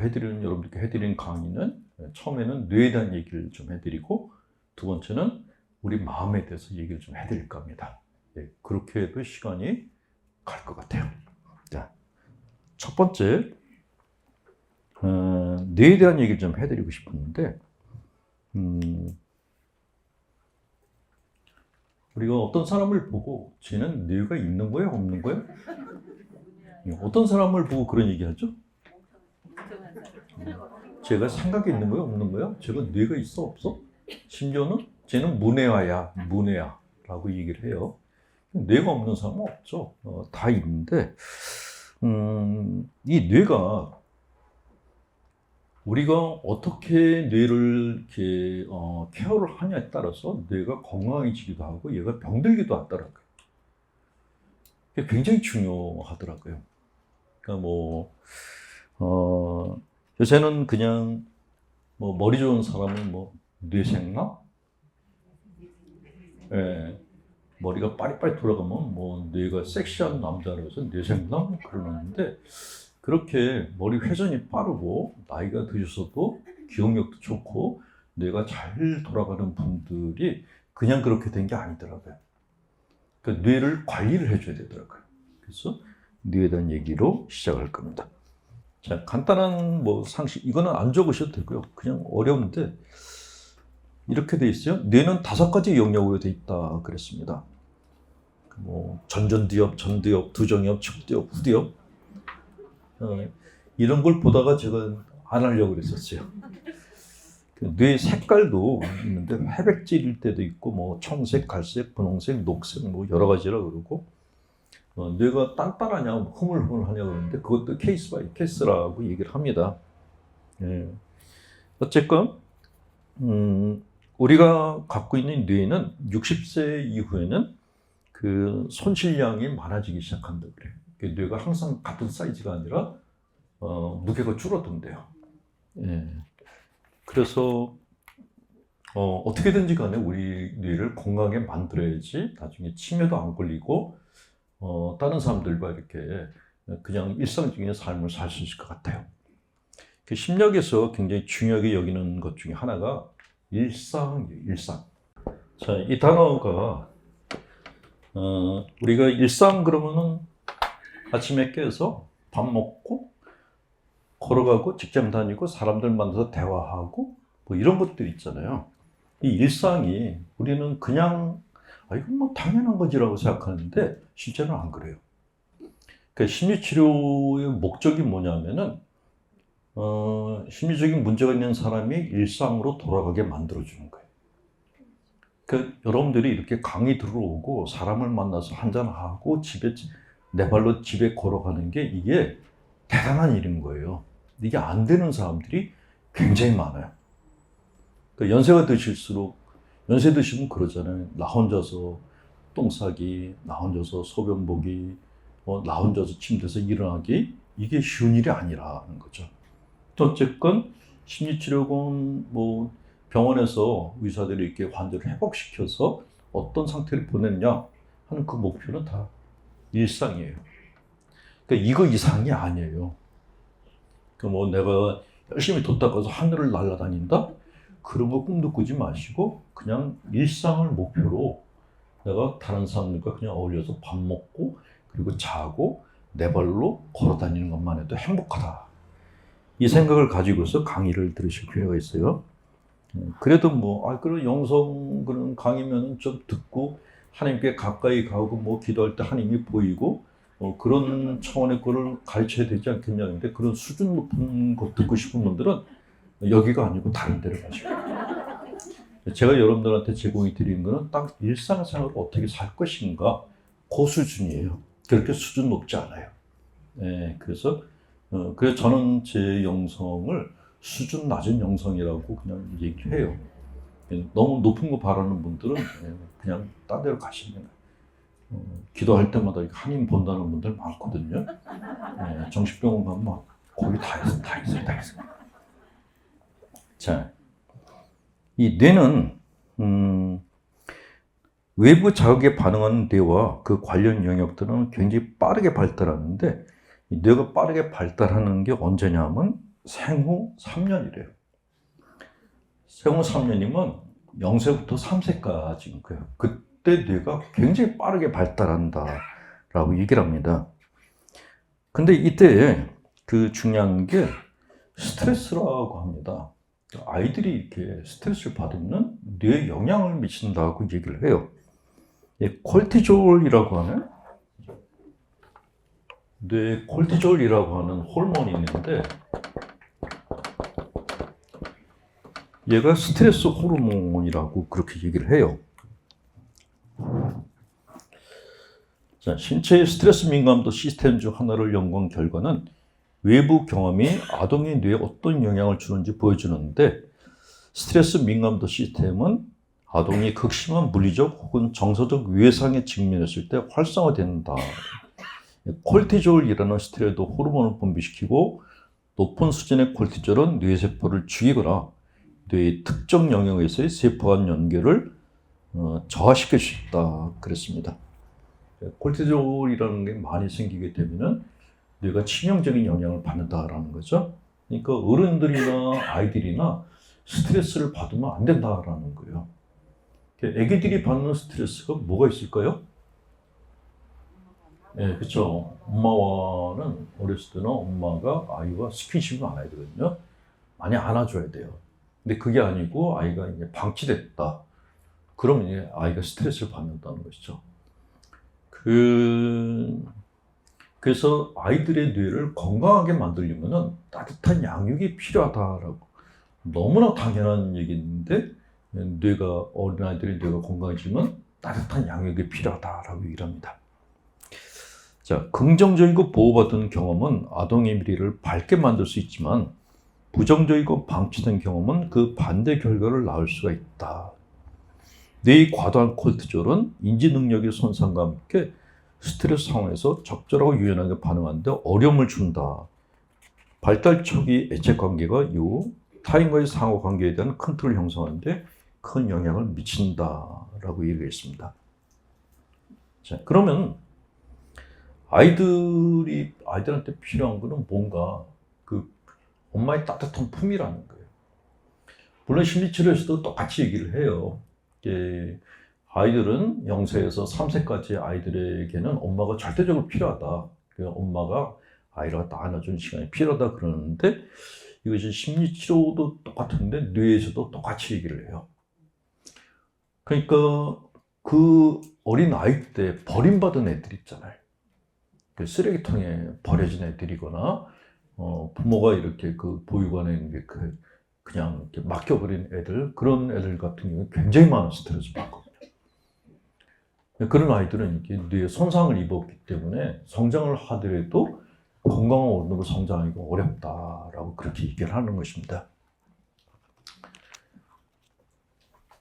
여러분들께 해드리는 강의는 처음에는 뇌에 대한 얘기를 좀 해드리고 두 번째는 우리 마음에 대해서 얘기를 좀 해드릴까 합니다. 그렇게 해도 시간이 갈 것 같아요. 자, 첫 번째, 뇌에 대한 얘기를 좀 해드리고 싶었는데, 우리가 어떤 사람을 보고 쟤는 뇌가 있는 거야, 없는 거야? 어떤 사람을 보고 그런 얘기하죠? 쟤가 생각이 있는 거야, 없는 거야? 쟤가 뇌가 있어, 없어? 심지어는 쟤는 문외화야, 문외야 라고 얘기를 해요. 뇌가 없는 사람은 없죠. 다 있는데 이 뇌가 우리가 어떻게 뇌를 이렇게 케어를 하냐에 따라서 뇌가 건강해지기도 하고 얘가 병들기도 하더라고요. 그게 굉장히 중요하더라고요. 그러니까 요새는 그냥 머리 좋은 사람은 뇌생남? 예. 머리가 빠릿빠릿 돌아가면 뇌가 섹시한 남자라고 해서 뇌생남 그러는데 그렇게 머리 회전이 빠르고 나이가 드셔서도 기억력도 좋고 뇌가 잘 돌아가는 분들이 그냥 그렇게 된 게 아니더라고요. 그러니까 뇌를 관리를 해줘야 되더라고요. 그래서 뇌에 대한 얘기로 시작할 겁니다. 자, 간단한 상식, 이거는 안 적으셔도 되고요. 그냥 어려운데 이렇게 돼 있어요. 뇌는 5가지 영역으로 돼 있다 그랬습니다. 전전두엽, 전두엽, 두정엽, 척두엽, 후두엽 이런 걸 보다가 제가 안 하려고 그랬었어요. 뇌 색깔도 있는데 회백질일 때도 있고 청색, 갈색, 분홍색, 녹색 여러 가지라 그러고 뇌가 단단하냐, 흐물흐물하냐 그러는데 그것도 케이스 바이 케이스라고 얘기를 합니다. 어쨌건 우리가 갖고 있는 뇌는 60세 이후에는 그 손실량이 많아지기 시작한다 그래요. 뇌가 항상 같은 사이즈가 아니라 무게가 줄어든대요. 그래서 어떻게든지 간에 우리 뇌를 건강하게 만들어야지 나중에 치매도 안 걸리고 다른 사람들과 이렇게 그냥 일상적인 삶을 살 수 있을 것 같아요. 그 심리학에서 굉장히 중요하게 여기는 것 중에 하나가 일상이에요, 일상. 자, 이 단어가 우리가 일상 그러면은 아침에 깨서 밥 먹고 걸어가고 직장 다니고 사람들 만나서 대화하고 이런 것들 있잖아요. 이 일상이 우리는 그냥 이건 당연한 거지라고 생각하는데 실제는 안 그래요. 그러니까 심리치료의 목적이 뭐냐면은 심리적인 문제가 있는 사람이 일상으로 돌아가게 만들어주는 거예요. 그러니까 여러분들이 이렇게 강의 들어오고 사람을 만나서 한잔하고 내 발로 집에 걸어가는 게 이게 대단한 일인 거예요. 이게 안 되는 사람들이 굉장히 많아요. 그러니까 연세가 드실수록 연세 드시면 그러잖아요. 나 혼자서 똥 싸기, 나 혼자서 소변 보기, 나 혼자서 침대에서 일어나기 이게 쉬운 일이 아니라는 거죠. 어쨌건 심리치료건 병원에서 의사들이 이렇게 환자를 회복시켜서 어떤 상태를 보냈냐 하는 그 목표는 다 일상이에요. 그러니까 이거 이상이 아니에요. 그러니까 내가 열심히 돈 닦아서 하늘을 날아다닌다? 그런 거 꿈도 꾸지 마시고 그냥 일상을 목표로 내가 다른 사람들과 그냥 어울려서 밥 먹고 그리고 자고 내 발로 걸어 다니는 것만 해도 행복하다. 이 생각을 가지고서 강의를 들으실 필요가 있어요. 그래도 그런 영성 그런 강의면 좀 듣고 하나님께 가까이 가고 기도할 때 하나님이 보이고 그런 차원의 거를 가르쳐야 되지 않겠냐는데 그런 수준 높은 거 듣고 싶은 분들은 여기가 아니고 다른 데로 가시고 제가 여러분들한테 제공해 드리는 거는 딱 일상생활을 어떻게 살 것인가 그 수준이에요. 그렇게 수준 높지 않아요. 그래서 저는 제 영성을 수준 낮은 영성이라고 그냥 얘기를 해요. 너무 높은 거 바라는 분들은 그냥 딴 데로 가시면 기도할 때마다 한인 본다는 분들 많거든요. 정신병원 가면 거기 다 있어요. 자, 이 뇌는 외부 자극에 반응하는 뇌와 그 관련 영역들은 굉장히 빠르게 발달하는데 이 뇌가 빠르게 발달하는 게 언제냐면 생후 3년이래요. 생후 3년이면 0세부터 3세까지인 거예요. 그때 뇌가 굉장히 빠르게 발달한다라고 얘기를 합니다. 근데 이때 그 중요한 게 스트레스라고 합니다. 아이들이 이렇게 스트레스를 받으면 뇌에 영향을 미친다고 얘기를 해요. 콜티졸이라고 하는 뇌에 콜티졸이라고 하는 호르몬이 있는데 얘가 스트레스 호르몬이라고 그렇게 얘기를 해요. 자, 신체의 스트레스 민감도 시스템 중 하나를 연구한 결과는 외부 경험이 아동의 뇌에 어떤 영향을 주는지 보여주는데 스트레스 민감도 시스템은 아동이 극심한 물리적 혹은 정서적 외상에 직면했을 때 활성화된다. 콜티졸이라는 스테로이드 호르몬을 분비시키고 높은 수준의 콜티졸은 뇌세포를 죽이거나 뇌의 특정 영역에서의 세포 간 연결을 저하시킬 수 있다 그랬습니다. 콜티졸이라는 게 많이 생기게 되면은 뇌가 치명적인 영향을 받는다라는 거죠. 그러니까 어른들이나 아이들이나 스트레스를 받으면 안 된다라는 거예요. 애기들이 받는 스트레스가 뭐가 있을까요? 네, 그렇죠. 엄마와는 어렸을 때는 엄마가 아이와 스킨십을 안 해야 되거든요. 많이 안아줘야 돼요. 근데 그게 아니고 아이가 이제 방치됐다. 그러면 이제 아이가 스트레스를 받는다는 것이죠. 그래서 아이들의 뇌를 건강하게 만들려면은 따뜻한 양육이 필요하다라고. 너무나 당연한 얘기인데 어린아이들의 뇌가 건강해지면 따뜻한 양육이 필요하다라고 얘기를 합니다. 자, 긍정적이고 보호받은 경험은 아동의 미래를 밝게 만들 수 있지만 부정적이고 방치된 경험은 그 반대 결과를 낳을 수가 있다. 뇌의 과도한 콜티졸은 인지 능력의 손상과 함께 스트레스 상황에서 적절하고 유연하게 반응하는데 어려움을 준다. 발달 초기 애착 관계가 이후 타인과의 상호 관계에 대한 컨트롤을 형성하는데 큰 영향을 미친다라고 얘기했습니다. 자, 그러면 아이들한테 필요한 거는 뭔가 그 엄마의 따뜻한 품이라는 거예요. 물론 심리치료에서도 똑같이 얘기를 해요. 아이들은 0세에서 3세까지 아이들에게는 엄마가 절대적으로 필요하다. 엄마가 아이를 갖다 안아주는 시간이 필요하다 그러는데 이것이 심리치료도 똑같은데 뇌에서도 똑같이 얘기를 해요. 그러니까 그 어린 아이 때 버림받은 애들 있잖아요. 그 쓰레기통에 버려진 애들이거나 부모가 이렇게 그 보육원에 그냥 이렇게 맡겨버린 애들, 그런 애들 같은 경우는 굉장히 많은 스트레스 받거든요. 그런 아이들은 이렇게 뇌에 손상을 입었기 때문에 성장을 하더라도 건강한 어른으로 성장하기가 어렵다라고 그렇게 얘기를 하는 것입니다.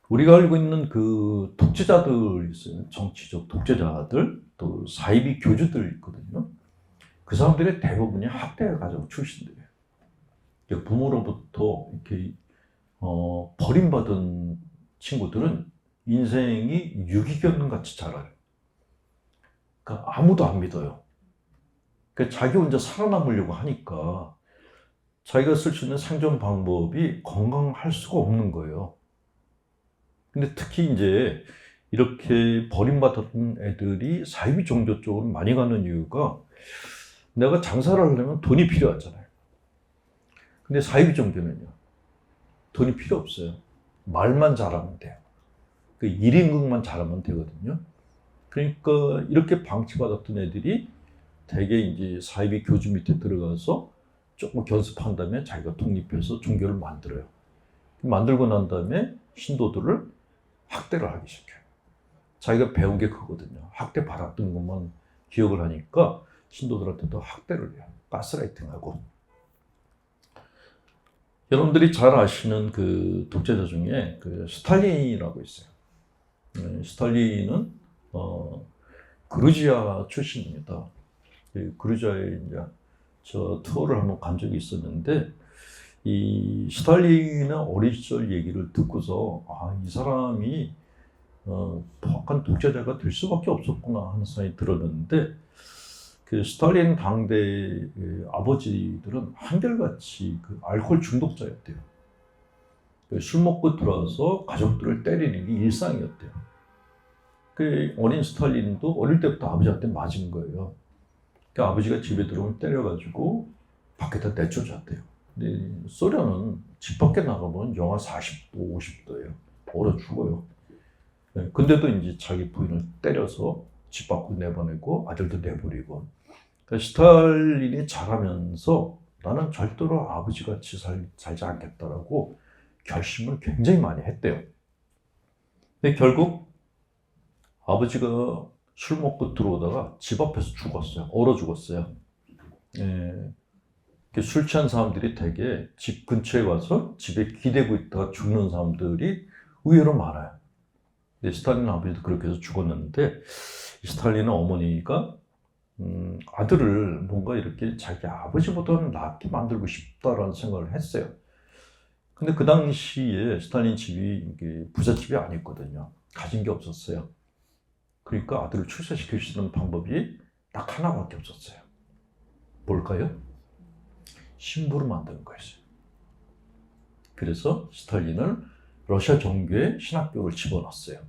우리가 알고 있는 그 독재자들 있어요. 정치적 독재자들, 또 사이비 교주들 있거든요. 그 사람들의 대부분이 학대 가정 출신들이에요. 부모로부터 이렇게 버림받은 친구들은 인생이 유기견 같이 자라요. 그러니까 아무도 안 믿어요. 그러니까 자기 혼자 살아남으려고 하니까 자기가 쓸 수 있는 생존 방법이 건강할 수가 없는 거예요. 근데 특히 이제 이렇게 버림받았던 애들이 사이비 종교 쪽으로 많이 가는 이유가 내가 장사를 하려면 돈이 필요하잖아요. 근데 사이비 종교는요, 돈이 필요 없어요. 말만 잘하면 돼요. 그 1인극만 잘하면 되거든요. 그러니까 이렇게 방치받았던 애들이 대개 이제 사이비 교주 밑에 들어가서 조금 견습한 다음에 자기가 독립해서 종교를 만들어요. 만들고 난 다음에 신도들을 학대를 하기 시작해요. 자기가 배운 게 그거거든요. 학대 받았던 것만 기억을 하니까 신도들한테도 학대를 해요. 가스라이팅하고. 여러분들이 잘 아시는 그 독재자 중에 그 스탈린이라고 있어요. 스탈린은 그루지아 출신입니다. 그루지아에 이제 저 투어를 한번 간 적이 있었는데 이 스탈린의 어린 시절 얘기를 듣고서 이 사람이 포악한 독재자가 될 수밖에 없었구나 하는 생각이 들었는데 그 스탈린 당대의 아버지들은 한결같이 그 알코올 중독자였대요. 술 먹고 들어와서 가족들을 때리는 게 일상이었대요. 그 어린 스탈린도 어릴 때부터 아버지한테 맞은 거예요. 그 아버지가 집에 들어오면 때려가지고 밖에다 내쫓았대요. 근데 소련은 집 밖에 나가면 영하 40도, 50도예요. 얼어 죽어요. 근데도 이제 자기 부인을 때려서 집 밖으로 내보내고 아들도 내버리고. 그러니까 스탈린이 자라면서 나는 절대로 아버지같이 살지 않겠다라고 결심을 굉장히 많이 했대요. 근데 결국 아버지가 술 먹고 들어오다가 집 앞에서 죽었어요. 얼어 죽었어요. 술 취한 사람들이 되게 집 근처에 와서 집에 기대고 있다가 죽는 사람들이 의외로 많아요. 근데 스탈린 아버지도 그렇게 해서 죽었는데 스탈린의 어머니가 아들을 뭔가 이렇게 자기 아버지보다는 낫게 만들고 싶다라는 생각을 했어요. 근데 그 당시에 스탈린 집이 부잣집이 아니었거든요. 가진 게 없었어요. 그러니까 아들을 출세시킬 수 있는 방법이 딱 하나밖에 없었어요. 뭘까요? 신부를 만드는 거였어요. 그래서 스탈린을 러시아 정교회 신학교를 집어넣었어요.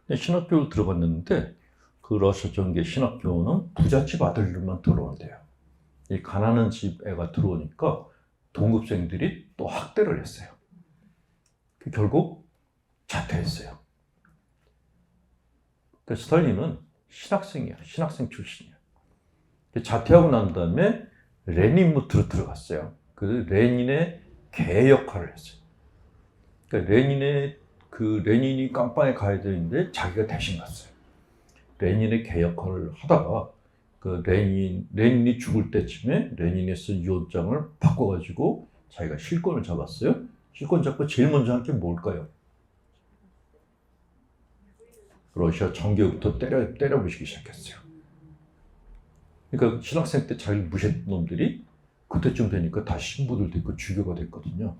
근데 신학교를 들어갔는데 그 러시아 정교회 신학교는 부잣집 아들들만 들어온대요. 이 가난한 집 애가 들어오니까 동급생들이 또 학대를 했어요. 결국 자퇴했어요. 그러니까 스탈린은 신학생이야. 신학생 출신이야. 자퇴하고 난 다음에 레닌 무트로 들어갔어요. 그래서 레닌의 개 역할을 했어요. 그러니까 레닌이 깜빵에 가야 되는데 자기가 대신 갔어요. 레닌의 개 역할을 하다가 그 레닌이 죽을 때쯤에 레닌이 쓴 유언장을 바꿔가지고 자기가 실권을 잡았어요. 실권 잡고 제일 먼저 한 게 뭘까요? 러시아 정교회부터 때려부시기 시작했어요. 그러니까 신학생 때 자기 무시했던 놈들이 그때쯤 되니까 다 신부들도 있고 주교가 됐거든요.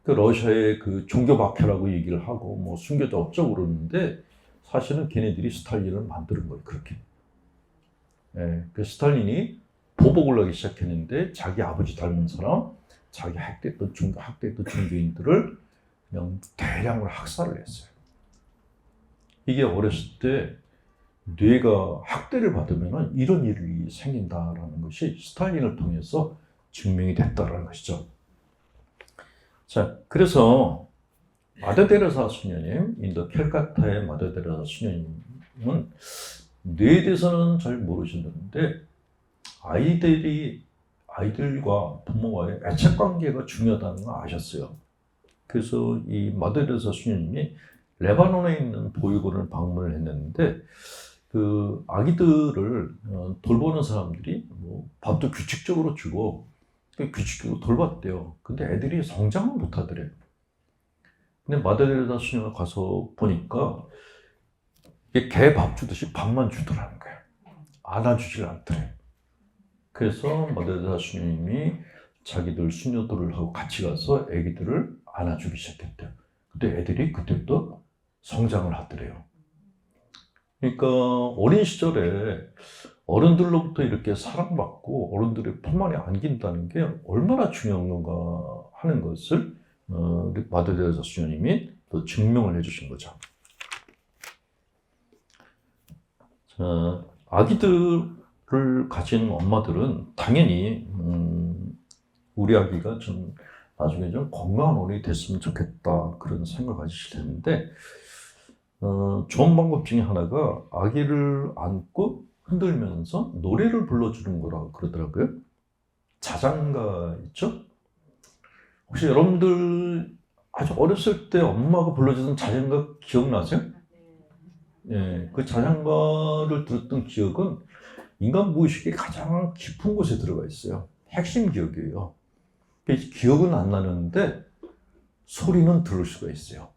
그 러시아의 그 종교 박해라고 얘기를 하고 뭐 순교자 어쩌고 그러는데 사실은 걔네들이 스탈린을 만드는 거예요. 그렇게. 그 스탈린이 보복을 하기 시작했는데 자기 아버지 닮은 사람, 자기 학대했던 종교인들을 그냥 대량으로 학살을 했어요. 이게 어렸을 때 뇌가 학대를 받으면 이런 일이 생긴다라는 것이 스탈린을 통해서 증명이 됐다라는 것이죠. 자, 그래서 마더 데레사 수녀님, 인도 캘카타의 마더 데레사 수녀님은 뇌에 대해서는 잘 모르시는데 아이들과 부모와의 애착관계가 중요하다는 걸 아셨어요. 그래서 이 마더 데레사 수녀님이 레바논에 있는 보육원을 방문을 했는데 그 아기들을 돌보는 사람들이 뭐 밥도 규칙적으로 주고 규칙적으로 돌봤대요. 근데 애들이 성장을 못하더래. 근데 마더 데레사 수녀가 가서 보니까 이게 개 밥 주듯이 밥만 주더라는 거야. 안아주질 않더래. 그래서 마더 데레사 수녀님이 자기들 수녀들을 하고 같이 가서 애기들을 안아주기 시작했대요. 근데 애들이 그때부터 성장을 하더래요. 그러니까 어린 시절에 어른들로부터 이렇게 사랑받고 어른들의 품 안에 안긴다는 게 얼마나 중요한 건가 하는 것을 마더 데레사 수녀님이 또 증명을 해주신 거죠. 자, 아기들을 가진 엄마들은 당연히 우리 아기가 좀 나중에 좀 건강한 어른이 됐으면 좋겠다 그런 생각을 가지실 텐데 좋은 방법 중에 하나가 아기를 안고 흔들면서 노래를 불러주는 거라고 그러더라고요. 자장가 있죠? 혹시 여러분들 아주 어렸을 때 엄마가 불러주던 자장가 기억나세요? 예, 그 자장가를 들었던 기억은 인간 무의식의 가장 깊은 곳에 들어가 있어요. 핵심 기억이에요. 기억은 안 나는데 소리는 들을 수가 있어요.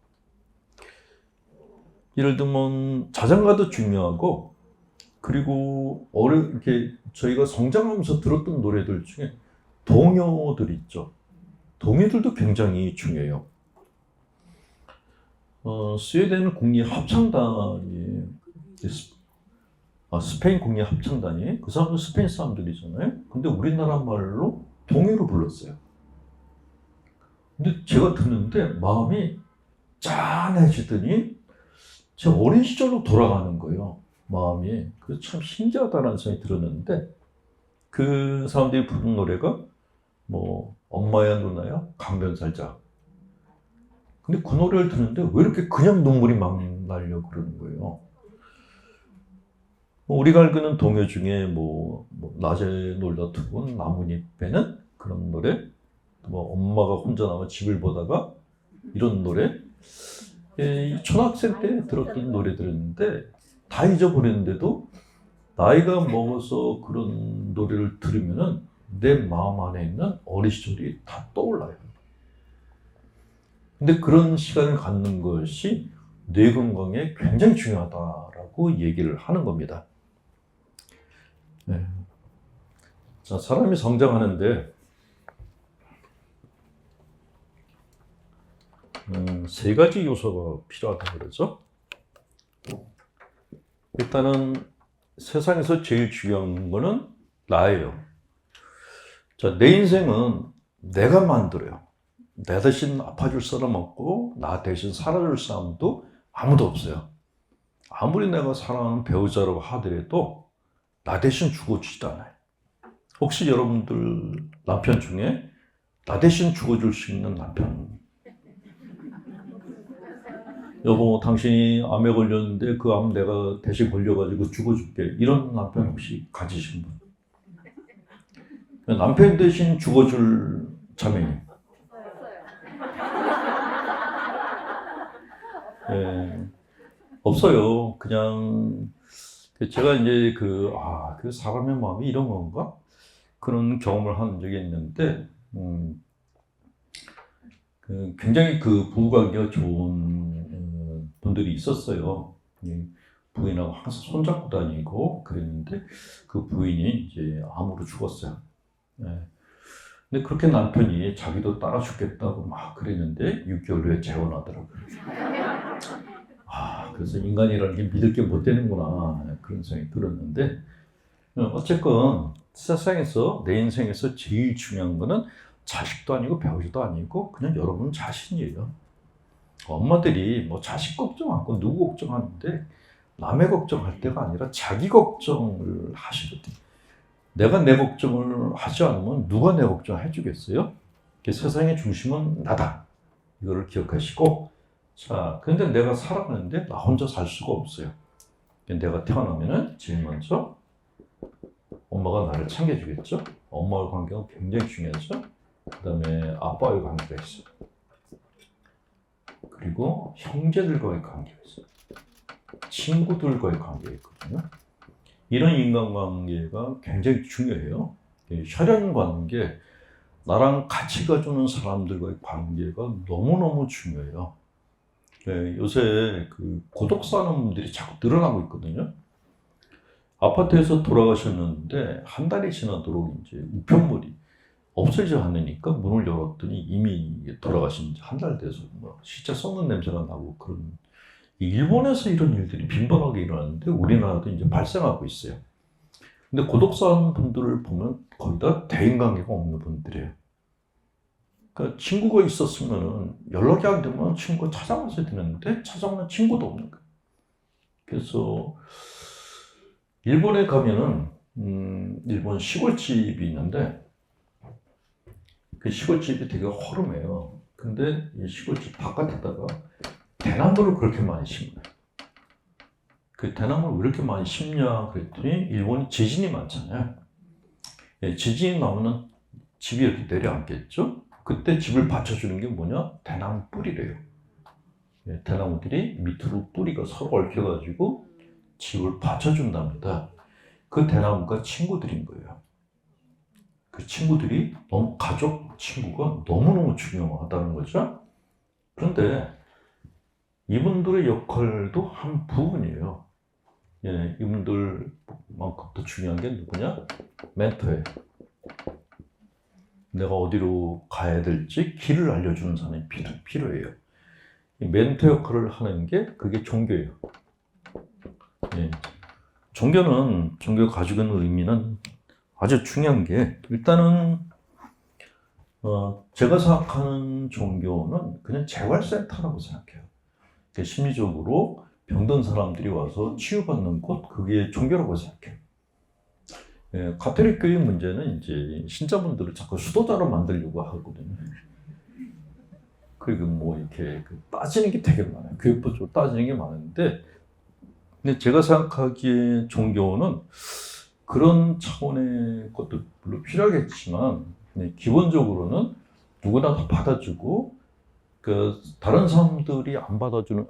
예를 들면 자장가도 중요하고 그리고 이렇게 저희가 성장하면서 들었던 노래들 중에 동요들 있죠. 동요들도 굉장히 중요해요. 스웨덴 국립 합창단이 스페인 국립 합창단이 그 사람도 스페인 사람들이잖아요. 근데 우리나라 말로 동요를 불렀어요. 근데 제가 듣는데 마음이 짠해지더니 제 어린 시절로 돌아가는 거예요. 마음이. 그래서 참 신기하다는 생각이 들었는데 그 사람들이 부른 노래가 뭐 엄마야 누나야 강변 살자. 근데 그 노래를 듣는데 왜 이렇게 그냥 눈물이 막 나려고 그러는 거예요. 우리가 알고는 동요 중에 뭐 낮에 놀다 두고 나뭇잎 베는 그런 노래, 뭐 엄마가 혼자 남아 집을 보다가 이런 노래, 초등학생 때 들었던 노래들인데 다 잊어버렸는데도 나이가 먹어서 그런 노래를 들으면은 내 마음 안에 있는 어린 시절이 다 떠올라요. 근데 그런 시간을 갖는 것이 뇌 건강에 굉장히 중요하다라고 얘기를 하는 겁니다. 네. 자, 사람이 성장하는데 세 가지 요소가 필요하다고 그러죠. 일단은 세상에서 제일 중요한 거는 나예요. 자, 내 인생은 내가 만들어요. 내 대신 아파줄 사람 없고 나 대신 살아줄 사람도 아무도 없어요. 아무리 내가 사랑하는 배우자라고 하더라도 나 대신 죽어주지도 않아요. 혹시 여러분들 남편 중에 나 대신 죽어줄 수 있는 남편? 여보, 당신이 암에 걸렸는데 그 암 내가 대신 걸려가지고 죽어줄게. 이런 남편 혹시 가지신 분? 남편 대신 죽어줄 자매님? 네, 없어요. 그냥 제가 이제 그 사람의 마음이 이런 건가? 그런 경험을 한 적이 있는데, 굉장히 그 부부관계가 좋은 분들이 있었어요. 부인하고 항상 손잡고 다니고 그랬는데 그 부인이 이제 암으로 죽었어요. 네. 근데 그렇게 남편이 자기도 따라 죽겠다고 막 그랬는데 6개월 후에 재혼하더라고요. 그래서 인간이라는 게 믿을 게 못 되는구나 그런 생각이 들었는데 어쨌건 세상에서 내 인생에서 제일 중요한 거는 자식도 아니고 배우자도 아니고 그냥 여러분 자신이에요. 엄마들이 뭐 자식 걱정하고 누구 걱정하는데 남의 걱정할 때가 아니라 자기 걱정을 하시거든요. 내가 내 걱정을 하지 않으면 누가 내 걱정 해주겠어요? 세상의 중심은 나다. 이거를 기억하시고, 자, 근데 내가 살아가는데 나 혼자 살 수가 없어요. 내가 태어나면은 제일 먼저 엄마가 나를 챙겨주겠죠? 엄마의 관계가 굉장히 중요하죠? 그 다음에 아빠의 관계가 있어요. 그리고 형제들과의 관계가 있어요. 친구들과의 관계가 있거든요. 이런 인간관계가 굉장히 중요해요. 혈연관계, 나랑 같이 가주는 사람들과의 관계가 너무너무 중요해요. 요새 그 고독사하는 분들이 자꾸 늘어나고 있거든요. 아파트에서 돌아가셨는데 한 달이 지나도록 이제 우편물이 없어지지 않으니까 문을 열었더니 이미 돌아가신 지 한 달 돼서 뭐 시체 썩는 냄새가 나고 그런. 일본에서 이런 일들이 빈번하게 일어나는데 우리나라도 이제 발생하고 있어요. 근데 고독사하는 분들을 보면 거의 다 대인관계가 없는 분들이에요. 그러니까 친구가 있었으면 연락이 안 되면 친구가 찾아왔어야 되는데 찾아오는 친구도 없는 거예요. 그래서 일본에 가면은 일본 시골집이 있는데 그 시골집이 되게 허름해요. 근데 이 시골집 바깥에다가 대나무를 그렇게 많이 심어요. 그 대나무를 왜 이렇게 많이 심냐 그랬더니 일본이 지진이 많잖아요. 지진이 나오면 집이 이렇게 내려앉겠죠? 그때 집을 받쳐주는 게 뭐냐? 대나무 뿌리래요. 대나무들이 밑으로 뿌리가 서로 얽혀가지고 집을 받쳐준답니다. 그 대나무가 친구들인 거예요. 그 친구들이 가족 친구가 너무너무 중요하다는 거죠. 그런데 이분들의 역할도 한 부분이에요. 이분들만큼 더 중요한 게 누구냐? 멘토예요. 내가 어디로 가야 될지 길을 알려주는 사람이 필요해요. 이 멘토 역할을 하는 게 그게 종교예요. 종교가 가지고 있는 의미는 아주 중요한 게, 일단은 제가 생각하는 종교는 그냥 재활센터라고 생각해요. 심리적으로 병든 사람들이 와서 치유받는 곳, 그게 종교라고 생각해요. 가톨릭 교회 문제는 이제 신자분들을 자꾸 수도자로 만들려고 하거든요. 그리고 뭐 이렇게 따지는 게 되게 많아요. 교육부적으로 따지는 게 많은데, 근데 제가 생각하기에 종교는 그런 차원의 것도 물론 필요하겠지만, 기본적으로는 누구나 다 받아주고, 다른 사람들이 안 받아주는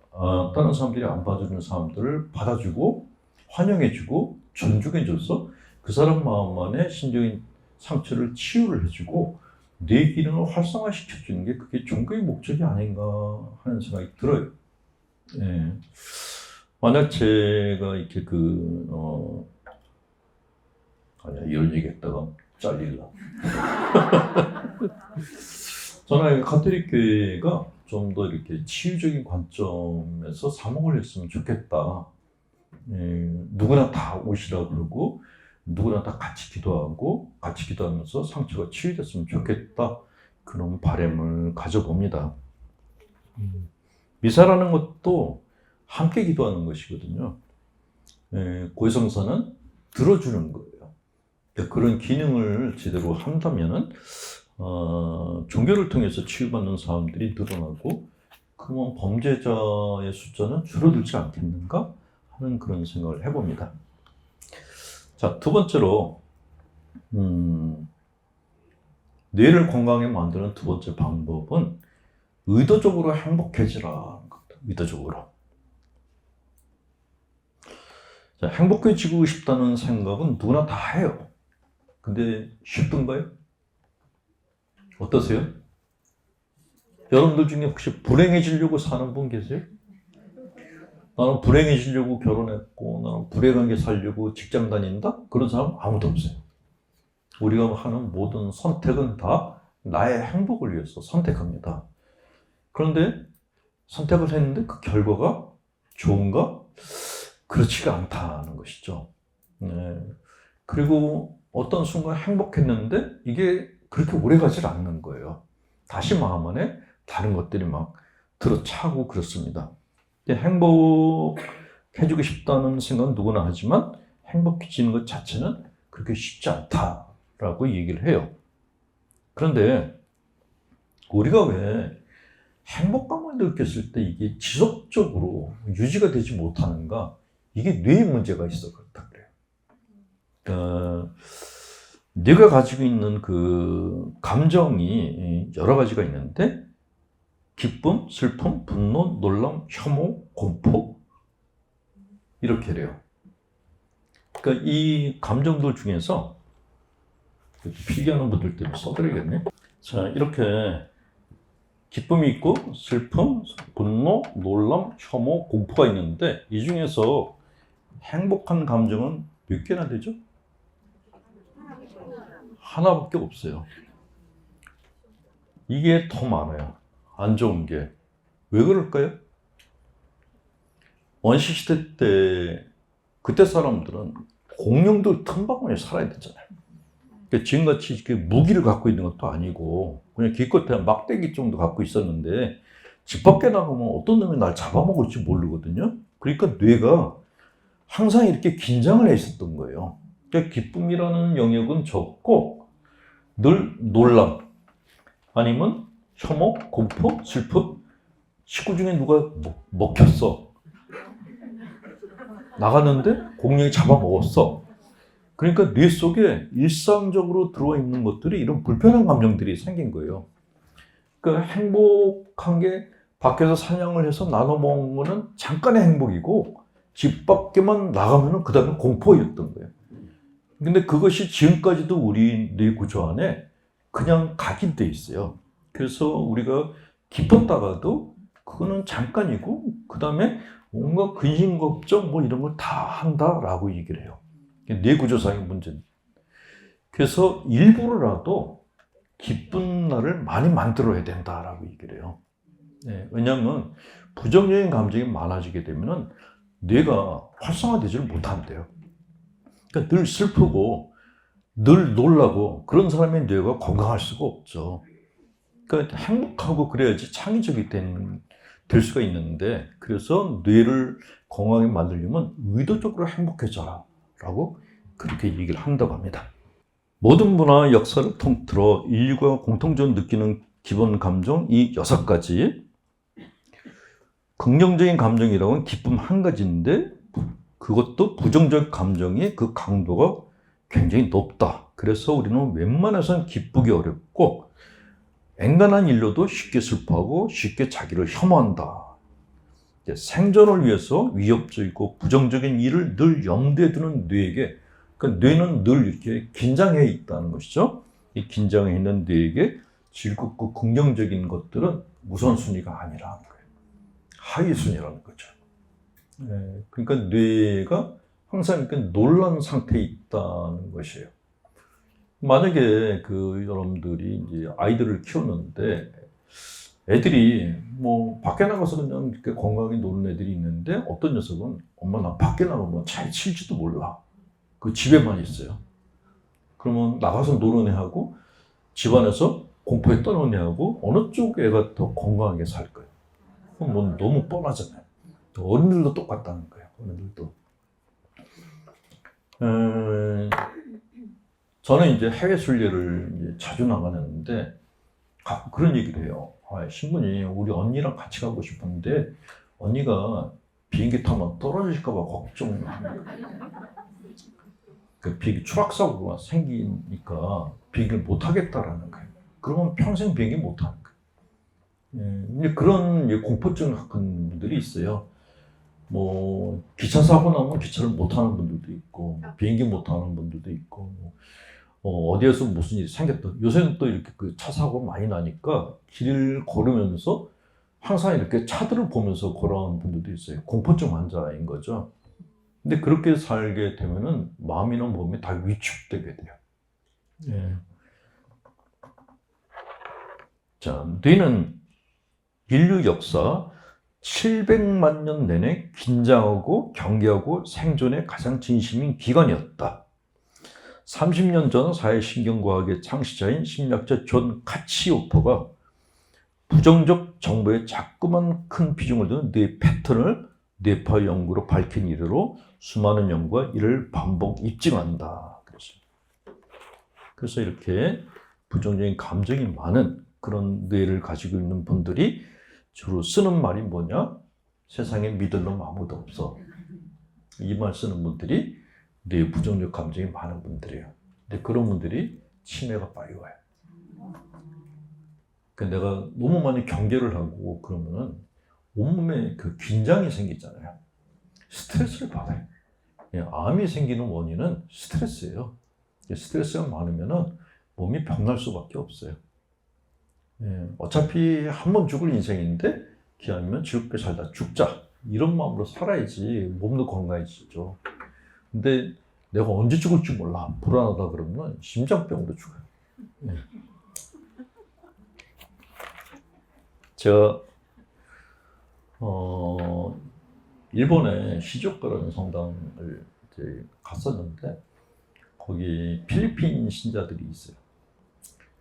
사람들을 받아주고, 환영해주고, 존중해줘서 그 사람 마음 안에 심적인 상처를 치유를 해주고, 내 기능을 활성화시켜주는 게 그게 종교의 목적이 아닌가 하는 생각이 들어요. 예. 만약 제가 이렇게 아니야, 이런 얘기 했다가 잘릴라. 저는 가톨릭 교회가 좀 더 이렇게 치유적인 관점에서 사목을 했으면 좋겠다. 누구나 다 오시라고 그러고, 누구나 다 같이 기도하고, 같이 기도하면서 상처가 치유됐으면 좋겠다. 그런 바람을 가져봅니다. 미사라는 것도 함께 기도하는 것이거든요. 고해성사는 들어주는 거예요. 그런 기능을 제대로 한다면은 종교를 통해서 치유받는 사람들이 늘어나고, 그러면 범죄자의 숫자는 줄어들지 않겠는가 하는 그런 생각을 해봅니다. 자, 두 번째로 뇌를 건강하게 만드는 두 번째 방법은 의도적으로 행복해지라는 겁니다. 의도적으로. 자, 행복해지고 싶다는 생각은 누구나 다 해요. 근데 쉽던가요? 어떠세요? 여러분들 중에 혹시 불행해지려고 사는 분 계세요? 나는 불행해지려고 결혼했고, 나는 불행하게 살려고 직장 다닌다? 그런 사람 아무도 없어요. 우리가 하는 모든 선택은 다 나의 행복을 위해서 선택합니다. 그런데 선택을 했는데 그 결과가 좋은가? 그렇지가 않다는 것이죠. 그리고 어떤 순간 행복했는데 이게 그렇게 오래 가질 않는 거예요. 다시 마음 안에 다른 것들이 막 들어차고 그렇습니다. 행복해지고 싶다는 생각은 누구나 하지만 행복해지는 것 자체는 그렇게 쉽지 않다라고 얘기를 해요. 그런데 우리가 왜 행복감을 느꼈을 때 이게 지속적으로 유지가 되지 못하는가? 이게 뇌에 문제가 있어 그렇다 그래요. 뇌가 가지고 있는 그 감정이 여러 가지가 있는데, 기쁨, 슬픔, 분노, 놀람, 혐오, 공포, 이렇게 돼요. 그러니까 이 감정들 중에서 필기하는 분들 때문에 써드리겠네. 자, 이렇게 기쁨이 있고 슬픔, 분노, 놀람, 혐오, 공포가 있는데, 이 중에서 행복한 감정은 몇 개나 되죠? 하나밖에 없어요. 이게 더 많아요. 안 좋은 게. 왜 그럴까요? 원시시대 때, 그때 사람들은 공룡들 틈바구니에 살아야 됐잖아요. 그러니까 지금같이 무기를 갖고 있는 것도 아니고, 그냥 기껏해 막대기 정도 갖고 있었는데, 집 밖에 나가면 어떤 놈이 날 잡아먹을지 모르거든요. 그러니까 뇌가 항상 이렇게 긴장을 해 있었던 거예요. 그러니까 기쁨이라는 영역은 적고, 늘 놀람, 아니면 혐오, 공포, 슬픔, 식구 중에 누가 먹혔어. 나갔는데 공룡이 잡아먹었어. 그러니까 뇌 속에 일상적으로 들어와 있는 것들이 이런 불편한 감정들이 생긴 거예요. 그러니까 행복한 게 밖에서 사냥을 해서 나눠 먹는 거는 잠깐의 행복이고, 집 밖에만 나가면 그 다음에 공포였던 거예요. 근데 그것이 지금까지도 우리 뇌 구조 안에 그냥 각인돼 있어요. 그래서 우리가 기뻤다가도 그거는 잠깐이고, 그 다음에 뭔가 근심 걱정 뭐 이런 걸 다 한다라고 얘기를 해요. 뇌 구조상의 문제는. 그래서 일부러라도 기쁜 날을 많이 만들어야 된다라고 얘기를 해요. 왜냐하면 부정적인 감정이 많아지게 되면 뇌가 활성화되지를 못한대요. 그러니까 늘 슬프고 늘 놀라고 그런 사람의 뇌가 건강할 수가 없죠. 그러니까 행복하고 그래야지 창의적이 될 수가 있는데, 그래서 뇌를 건강하게 만들려면 의도적으로 행복해져라 라고 그렇게 얘기를 한다고 합니다. 모든 문화 역사를 통틀어 인류가 공통적으로 느끼는 기본 감정 이 6가지. 긍정적인 감정이라고는 기쁨 한 가지인데 그것도 부정적 감정의 그 강도가 굉장히 높다. 그래서 우리는 웬만해서는 기쁘기 어렵고 엔간한 일로도 쉽게 슬퍼하고 쉽게 자기를 혐오한다. 생존을 위해서 위협적이고 부정적인 일을 늘 염두에 두는 뇌에게, 그러니까 뇌는 늘 이렇게 긴장해 있다는 것이죠. 이 긴장해 있는 뇌에게 즐겁고 긍정적인 것들은 우선순위가 아니라는 거예요. 하위순위라는 거죠. 그러니까 뇌가 항상 이렇게 놀란 상태에 있다는 것이에요. 만약에 여러분들이 이제 아이들을 키우는데 애들이 뭐 밖에 나가서 그냥 이렇게 건강하게 노는 애들이 있는데 어떤 녀석은 엄마 나 밖에 나가면 잘 칠지도 몰라. 그 집에만 있어요. 그러면 나가서 노는 애하고 집안에서 공포에 떠는 애하고 어느 쪽 애가 더 건강하게 살 거예요? 그건 뭐 너무 뻔하잖아요. 어른들도 똑같다는 거예요. 어른들도. 저는 이제 해외 순례를 이제 자주 나가는데 가끔 그런 얘기를 해요. 신부님, 우리 언니랑 같이 가고 싶은데 언니가 비행기 타면 떨어질까 봐 걱정. 그 비행기 추락사고가 생기니까 비행기를 못 하겠다라는 거예요. 그러면 평생 비행기 못 하는 거예요. 그런 공포증을 갖고 있는 분들이 있어요. 뭐 기차 사고 나면 기차를 못 타는 분들도 있고, 비행기 못 타는 분들도 있고, 어디에서 무슨 일이 생겼다. 요새는 또 이렇게 그 차 사고 많이 나니까 길을 걸으면서 항상 이렇게 차들을 보면서 걸어가는 분들도 있어요. 공포증 환자인 거죠. 근데 그렇게 살게 되면은 마음이나 몸이 다 위축되게 돼요. 예. 자, 뇌는 인류 역사 700만 년 내내 긴장하고 경계하고 생존에 가장 진심인 기관이었다. 30년 전 사회신경과학의 창시자인 심리학자 존 카치오퍼가 부정적 정보에 자꾸만 큰 비중을 두는 뇌 패턴을 뇌파 연구로 밝힌 이래로 수많은 연구가 이를 반복 입증한다. 그래서 이렇게 부정적인 감정이 많은 그런 뇌를 가지고 있는 분들이 주로 쓰는 말이 뭐냐? 세상에 믿을 놈 아무도 없어. 이 말 쓰는 분들이 뇌 부정적 감정이 많은 분들이에요. 근데 그런 분들이 치매가 빨리 와요. 그러니까 내가 너무 많이 경계를 하고 그러면은 온몸에 그 긴장이 생기잖아요. 스트레스를 받아요. 암이 생기는 원인은 스트레스예요. 스트레스가 많으면은 몸이 병날 수밖에 없어요. 어차피 한 번 죽을 인생인데 기왕이면 즐겁게 살다 죽자. 이런 마음으로 살아야지 몸도 건강해지죠. 근데 내가 언제 죽을지 몰라. 불안하다 그러면 심장병으로 죽어요. 제가 일본의 시조카라는 성당을 이제 갔었는데 거기 필리핀 신자들이 있어요.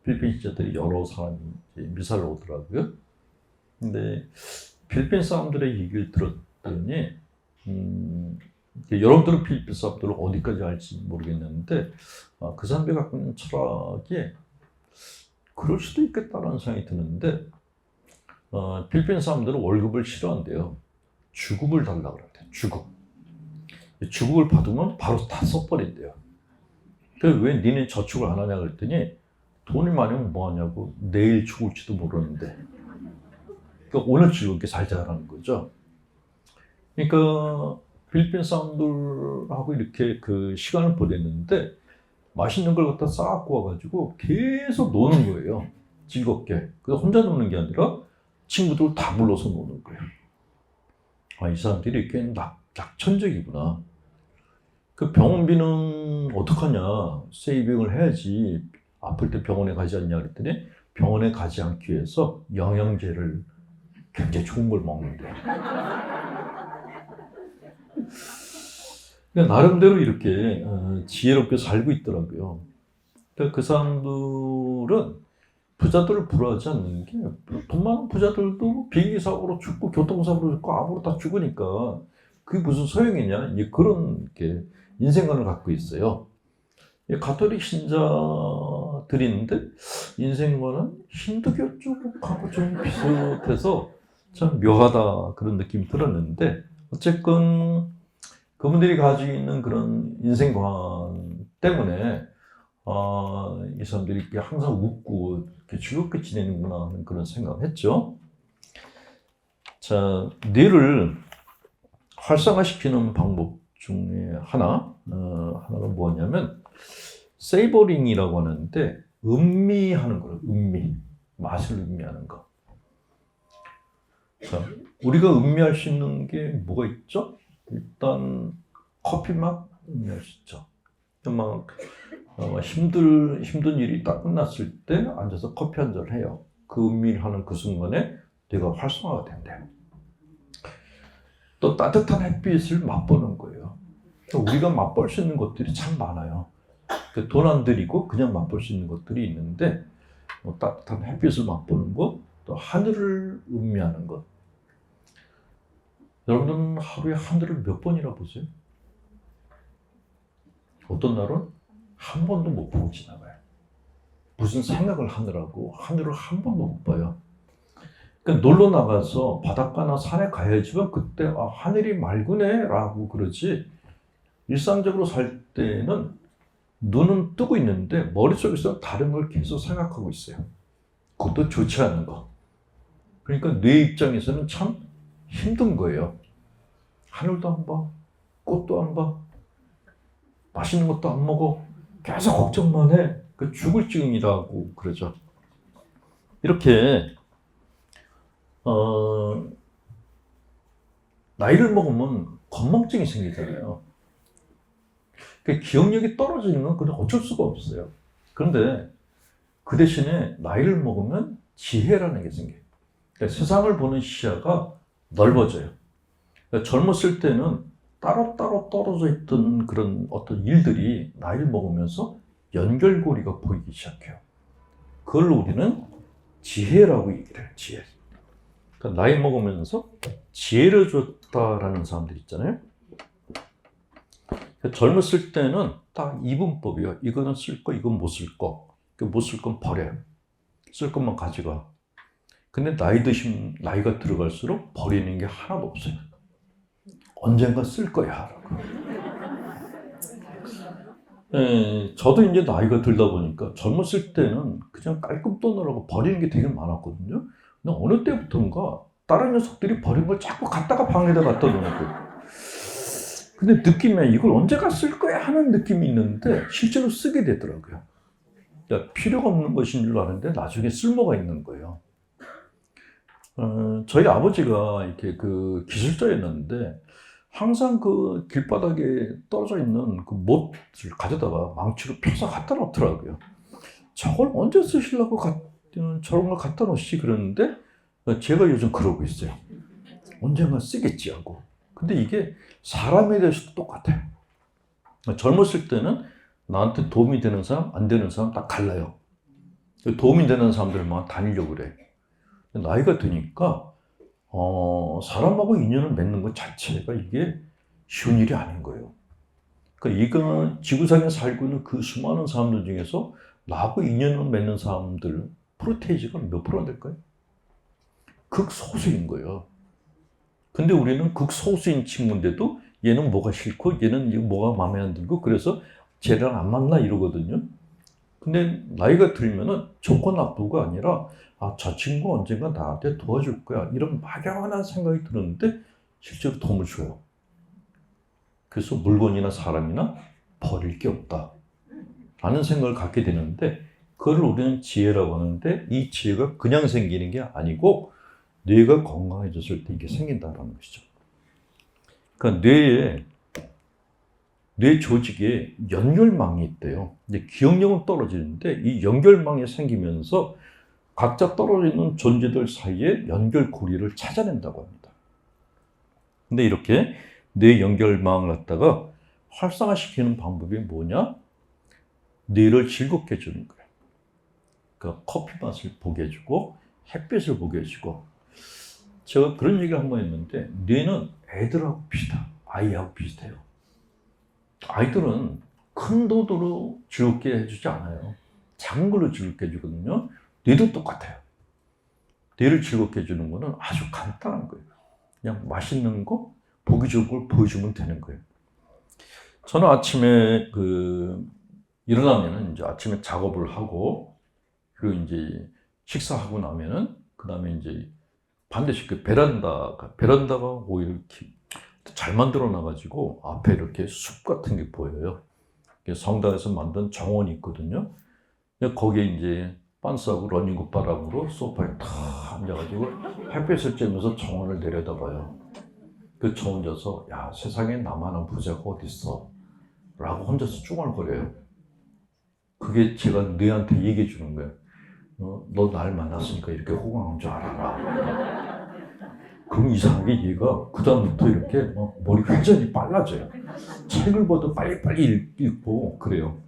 필리핀 신자들이 여러 사람이 이제 미사를 오더라고요. 근데 필리핀 사람들의 얘기를 들었더니 여러분들은 필리핀 사람들을 어디까지 알지 모르겠는데 그 사람들이 갖고 있는 철학이 그럴 수도 있겠다라는 생각이 드는데 필리핀 사람들은 월급을 싫어한대요. 주급을 달라고 그래요. 주급. 주급을 받으면 바로 다 써버린대요. 그래서 왜 니네 저축을 안 하냐 그랬더니 돈이 많으면 뭐 하냐고. 내일 죽을지도 모르는데. 그러니까 오늘 즐겁게 살자라는 거죠. 그러니까 필리핀 사람들하고 이렇게 그 시간을 보냈는데 맛있는 걸 갖다 싸갖고 와가지고 계속 노는 거예요. 즐겁게. 그래서 혼자 노는 게 아니라 친구들 다 불러서 노는 거예요. 이 사람들이 꽤 낙천적이구나. 그 병원비는 어떡하냐. 세이빙을 해야지. 아플 때 병원에 가지 않냐 그랬더니 병원에 가지 않기 위해서 영양제를 굉장히 좋은 걸 먹는데. 그러니까 나름대로 이렇게 지혜롭게 살고 있더라고요. 그러니까 그 사람들은 부자들을 부러워하지 않는 게, 돈 많은 부자들도 비행기 사고로 죽고 교통사고로 죽고 암으로 다 죽으니까 그게 무슨 소용이냐, 이제 그런 게 인생관을 갖고 있어요. 가톨릭 신자들인데 인생관은 힌두교 쪽하고 좀 비슷해서 참 묘하다, 그런 느낌이 들었는데, 어쨌건 그분들이 가지고 있는 그런 인생관 때문에 이 사람들이 이렇게 항상 웃고 이렇게 즐겁게 지내는구나 하는 그런 생각을 했죠. 자, 뇌를 활성화시키는 방법 중에 하나가 뭐냐면 세이버링이라고 하는데, 음미하는 거예요. 맛을 음미하는 거. 자, 우리가 음미할 수 있는 게 뭐가 있죠? 일단 커피 맛 음미할 수 있죠. 막 힘든 일이 딱 끝났을 때 앉아서 커피 한 잔 해요. 그 음미를 하는 그 순간에 뇌가 활성화가 된대요. 또 따뜻한 햇빛을 맛보는 거예요. 우리가 맛볼 수 있는 것들이 참 많아요. 돈 안 들이고 그냥 맛볼 수 있는 것들이 있는데, 따뜻한 햇빛을 맛보는 것, 또 하늘을 음미하는 것. 여러분들은 하루에 하늘을 몇 번이나 보세요? 어떤 날은 한 번도 못 보고 지나가요. 무슨 생각을 하느라고 하늘을 한 번도 못 봐요. 그러니까 놀러 나가서 바닷가나 산에 가야지만 그때 하늘이 맑으네 라고 그러지, 일상적으로 살 때는 눈은 뜨고 있는데 머릿속에서 다른 걸 계속 생각하고 있어요. 그것도 좋지 않은 거. 그러니까 뇌 입장에서는 참 힘든 거예요. 하늘도 안 봐, 꽃도 안 봐, 맛있는 것도 안 먹어, 계속 걱정만 해. 그 죽을 지경이라고 그러죠. 이렇게 나이를 먹으면 건망증이 생기잖아요. 그러니까 기억력이 떨어지는 건 그냥 어쩔 수가 없어요. 그런데 그 대신에 나이를 먹으면 지혜라는 게 생겨요. 그러니까 세상을 보는 시야가 넓어져요. 그러니까 젊었을 때는 따로따로 떨어져 있던 그런 어떤 일들이 나이를 먹으면서 연결고리가 보이기 시작해요. 그걸 우리는 지혜라고 얘기를 해요. 지혜. 그러니까 나이 먹으면서 지혜를 줬다라는 사람들 있잖아요. 그러니까 젊었을 때는 딱 이분법이에요. 이거는 쓸 거, 이건 못 쓸 거. 못 쓸 건 버려요. 쓸 것만 가져가. 근데 나이가 들어갈수록 버리는 게 하나도 없어요. 언젠가 쓸 거야. 저도 이제 나이가 들다 보니까 젊었을 때는 그냥 깔끔 떠느라고 버리는 게 되게 많았거든요. 근데 어느 때부터인가 다른 녀석들이 버린 걸 자꾸 갖다가 방에다 갖다 놓고, 근데 느낌에 이걸 언제가 쓸 거야 하는 느낌이 있는데 실제로 쓰게 되더라고요. 그러니까 필요가 없는 것인 줄 아는데 나중에 쓸모가 있는 거예요. 저희 아버지가 이렇게 그 기술자였는데 항상 그 길바닥에 떨어져 있는 그 못을 가져다가 망치로 펴서 갖다 놓더라고요. 저걸 언제 쓰시려고 저런 걸 갖다 놓으시 그러는데, 제가 요즘 그러고 있어요. 언젠가 쓰겠지 하고. 근데 이게 사람에 대해서도 똑같아요. 젊었을 때는 나한테 도움이 되는 사람, 안 되는 사람 딱 갈라요. 도움이 되는 사람들만 다니려고 그래. 나이가 드니까 사람하고 인연을 맺는 것 자체가 이게 쉬운 일이 아닌 거예요. 그러니까 이건 지구상에 살고 있는 그 수많은 사람들 중에서 나하고 인연을 맺는 사람들 프로테이지가 몇 프로나 될까요? 극소수인 거예요. 근데 우리는 극소수인 친구인데도 얘는 뭐가 싫고 얘는 뭐가 마음에 안 들고 그래서 쟤랑 안 만나 이러거든요. 근데 나이가 들면은 좋고 나쁘고 아니라 저 친구 언젠가 나한테 도와줄 거야 이런 막연한 생각이 드는데 실제로 도움을 줘요. 그래서 물건이나 사람이나 버릴 게 없다 라는 생각을 갖게 되는데, 그걸 우리는 지혜라고 하는데 이 지혜가 그냥 생기는 게 아니고 뇌가 건강해졌을 때 이게 생긴다는 것이죠. 그러니까 뇌 조직에 연결망이 있대요. 근데 기억력은 떨어지는데 이 연결망이 생기면서 각자 떨어져 있는 존재들 사이에 연결고리를 찾아낸다고 합니다. 근데 이렇게 뇌 연결망을 갖다가 활성화시키는 방법이 뭐냐? 뇌를 즐겁게 해주는 거예요. 그러니까 커피 맛을 보게 해주고 햇빛을 보게 해주고. 제가 그런 얘기를 한 번 했는데 뇌는 애들하고 비슷해요. 아이하고 비슷해요. 아이들은 큰 돈으로 즐겁게 해주지 않아요. 작은 걸로 즐겁게 해주거든요. 뇌도 똑같아요. 뇌를 즐겁게 해주는 거는 아주 간단한 거예요. 그냥 맛있는 거, 보기 좋은 걸 보여주면 되는 거예요. 저는 아침에 일어나면은 이제 아침에 작업을 하고, 그리고 이제 식사하고 나면은, 그 다음에 이제 반드시 그 베란다가 오히려 이렇게 잘 만들어 놔가지고 앞에 이렇게 숲 같은 게 보여요. 성당에서 만든 정원이 있거든요. 거기에 이제 빤스하고 러닝구 바람으로 소파에 탁 앉아가지고 햇빛을 쬐면서 정원을 내려다봐요. 저 혼자서 야, 세상에 나만한 부자가 어딨어 라고 혼자서 쭈글거려요. 그게 제가 너한테 얘기해 주는 거예요. 너 날 만났으니까 이렇게 호강한 줄 알아라. 그럼 이상하게 얘가 그다음부터 이렇게 머리 회전이 빨라져요. 책을 봐도 빨리빨리 읽고 그래요.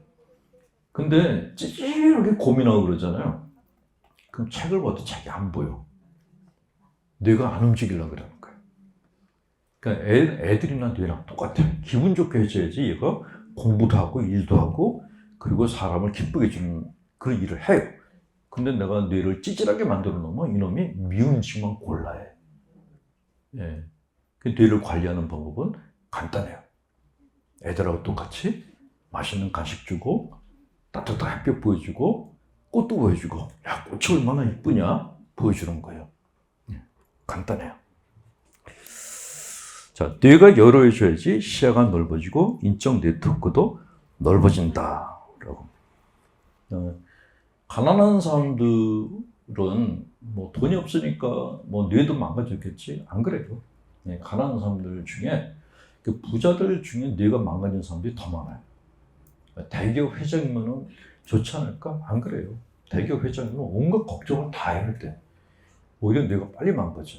근데 찌질하게 고민하고 그러잖아요. 그럼 책을 봐도 책이 안 보여. 뇌가 안 움직이려고 그러는 거예요. 그러니까 애들이나 뇌랑 똑같아요. 기분 좋게 해줘야지 얘가 공부도 하고 일도 하고 그리고 사람을 기쁘게 해주는 그런 일을 해요. 근데 내가 뇌를 찌질하게 만들어 놓으면 이놈이 미운 짓만 골라해. 예. 그 뇌를 관리하는 방법은 간단해요. 애들하고 똑같이 맛있는 간식 주고 따뜻한 햇볕 보여주고 꽃도 보여주고 야, 꽃이 얼마나 이쁘냐 보여주는 거예요. 예. 간단해요. 자, 뇌가 여러해져야지 시야가 넓어지고 인적 네트워크도 넓어진다. 라고. 가난한 사람들은 뭐 돈이 없으니까 뭐 뇌도 망가졌겠지? 안 그래요. 네, 가난한 사람들 중에 그 부자들 중에 뇌가 망가진 사람들이 더 많아요. 대기업 회장이면은 좋지 않을까? 안 그래요. 대기업 회장이면 온갖 걱정을 다 해야 돼. 오히려 뇌가 빨리 망가져.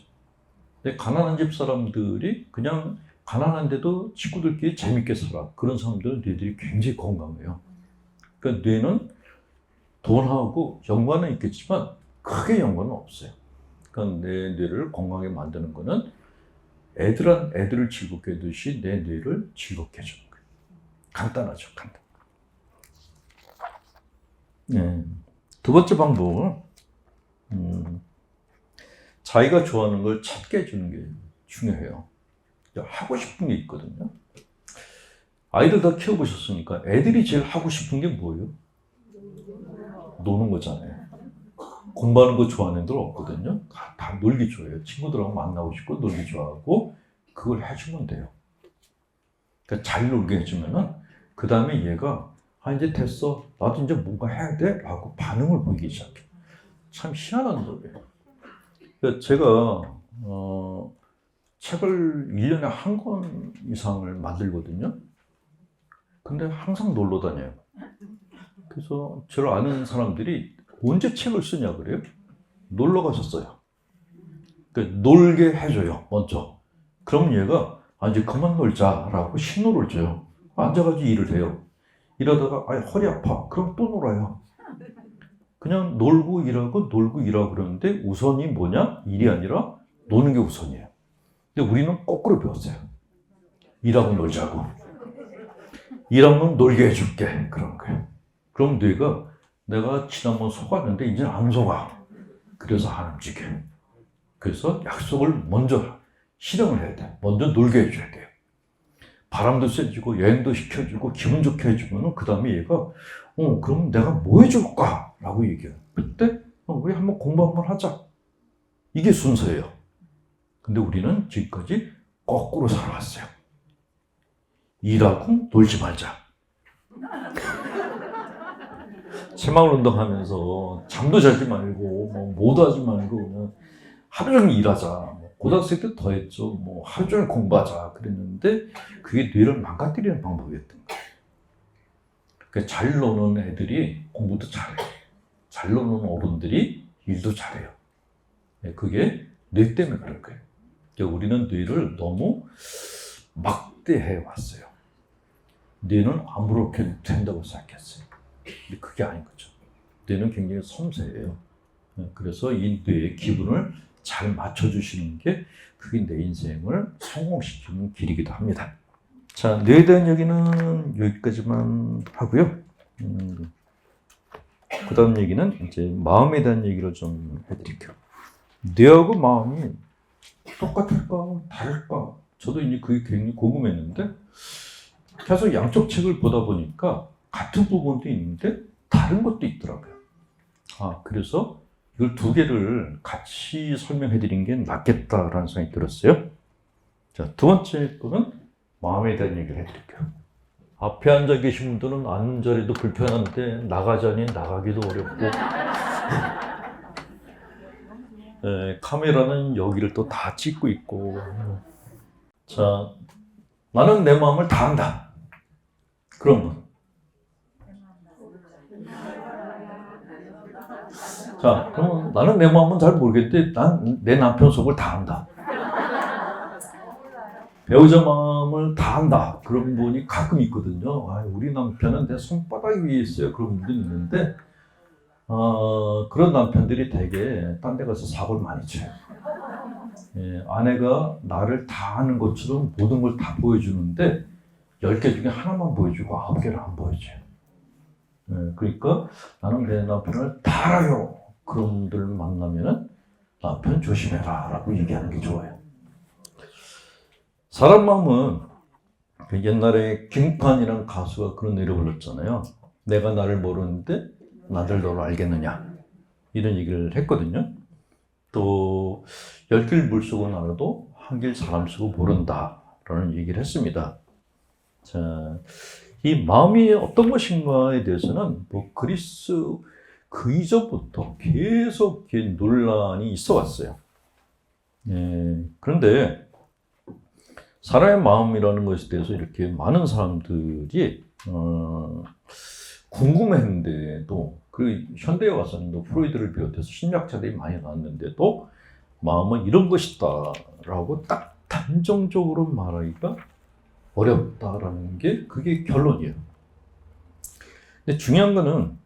근데 가난한 집 사람들이 그냥 가난한데도 친구들끼리 재밌게 살아. 그런 사람들은 뇌들이 굉장히 건강해요. 그러니까 뇌는 돈하고 연관은 있겠지만 크게 연관은 없어요. 그러니까 내 뇌를 건강하게 만드는 거는 애들을 즐겁게 해두듯이 내 뇌를 즐겁게 해주는 거예요. 간단하죠, 간단. 네. 두 번째 방법은 자기가 좋아하는 걸 찾게 해주는 게 중요해요. 하고 싶은 게 있거든요. 아이들 다 키워보셨으니까 애들이 제일 하고 싶은 게 뭐예요? 노는 거잖아요. 공부하는 거 좋아하는 애들 없거든요. 다 놀기 좋아해요. 친구들하고 만나고 싶고 놀기 좋아하고 그걸 해주면 돼요. 그러니까 잘 놀게 해주면은 그 다음에 얘가 이제 됐어. 나도 이제 뭔가 해야 돼? 라고 반응을 보이기 시작해. 참 희한한 거예요. 그러니까 제가 책을 1년에 한 권 이상을 만들거든요. 근데 항상 놀러 다녀요. 그래서 저를 아는 사람들이 언제 책을 쓰냐 그래요? 놀러 가셨어요. 그러니까 놀게 해줘요, 먼저. 그럼 얘가 이제 그만 놀자라고 신호를 줘요. 앉아가지고 일을 해요. 이러다가 허리 아파. 그럼 또 놀아요. 그냥 놀고 일하고 그러는데 우선이 뭐냐? 일이 아니라 노는 게 우선이에요. 근데 우리는 거꾸로 배웠어요. 일하고 놀자고. 일하면 놀게 해줄게. 그런 거예요. 그럼 뇌가 내가 지난번 속았는데 이제 안 속아. 그래서 안 움직여. 그래서 약속을 먼저 실행을 해야 돼. 먼저 놀게 해줘야 돼요. 바람도 쐬주고 여행도 시켜주고 기분 좋게 해주면 그 다음에 얘가 그럼 내가 뭐 해줄까? 라고 얘기해요. 그때 우리 한번 공부 한번 하자. 이게 순서예요. 근데 우리는 지금까지 거꾸로 살아왔어요. 일하고 놀지 말자. 새마을 운동하면서 잠도 자지 말고 뭐도 하지 말고 그냥 하루 종일 일하자. 고등학생 때 더 했죠. 하루 종일 공부하자 그랬는데 그게 뇌를 망가뜨리는 방법이었던 거예요. 그러니까 잘 노는 애들이 공부도 잘해요. 잘 노는 어른들이 일도 잘해요. 그게 뇌 때문에 그런 거예요. 그러니까 우리는 뇌를 너무 막대해 왔어요. 뇌는 아무렇게 된다고 생각했어요. 근데 그게 아닌 거죠. 뇌는 굉장히 섬세해요. 그래서 이 뇌의 기분을 잘 맞춰주시는 게 그게 내 인생을 성공시키는 길이기도 합니다. 자, 뇌에 대한 얘기는 여기까지만 하고요. 그 다음 얘기는 이제 마음에 대한 얘기를 좀 해드릴게요. 뇌하고 마음이 똑같을까? 다를까? 저도 이제 그게 굉장히 궁금했는데 계속 양쪽 책을 보다 보니까 같은 부분도 있는데 다른 것도 있더라고요. 그래서 이걸 두 개를 같이 설명해 드린 게 낫겠다라는 생각이 들었어요. 자, 두 번째 거는 마음에 대한 얘기를 해드릴게요. 앞에 앉아 계신 분들은 앉는 자리도 불편한데 나가자니 나가기도 어렵고 카메라는 여기를 또 다 찍고 있고. 자, 나는 내 마음을 다 안다. 그런 분. 자, 그러면 나는 내 마음은 잘 모르겠는데 난 내 남편 속을 다 안다. 배우자 마음을 다 안다. 그런 분이 가끔 있거든요. 우리 남편은 내 손바닥 위에 있어요. 그런 분들이 있는데 그런 남편들이 되게 딴 데 가서 사고를 많이 쳐요. 아내가 나를 다 아는 것처럼 모든 걸 다 보여주는데 10개 중에 하나만 보여주고 9개를 안 보여줘요. 그러니까 나는 내 남편을 다 알아요. 그런 분들 만나면은 남편 조심해라 라고 얘기하는 게 좋아요. 사람 마음은 옛날에 김판이라는 가수가 그런 노래 불렀잖아요. 내가 나를 모르는데 나를 너를 알겠느냐 이런 얘기를 했거든요. 또 10길 물속은 알아도 한 길 사람 쓰고 모른다 라는 얘기를 했습니다. 자, 이 마음이 어떤 것인가에 대해서는 그리스 그 이전부터 계속 논란이 있어 왔어요. 그런데 사람의 마음이라는 것에 대해서 이렇게 많은 사람들이 궁금했는데도 그 현대에 와서는 또 프로이드를 비롯해서 심리학자들이 많이 나왔는데도 마음은 이런 것이다 라고 딱 단정적으로 말하기가 어렵다라는 게 그게 결론이에요. 근데 중요한 거는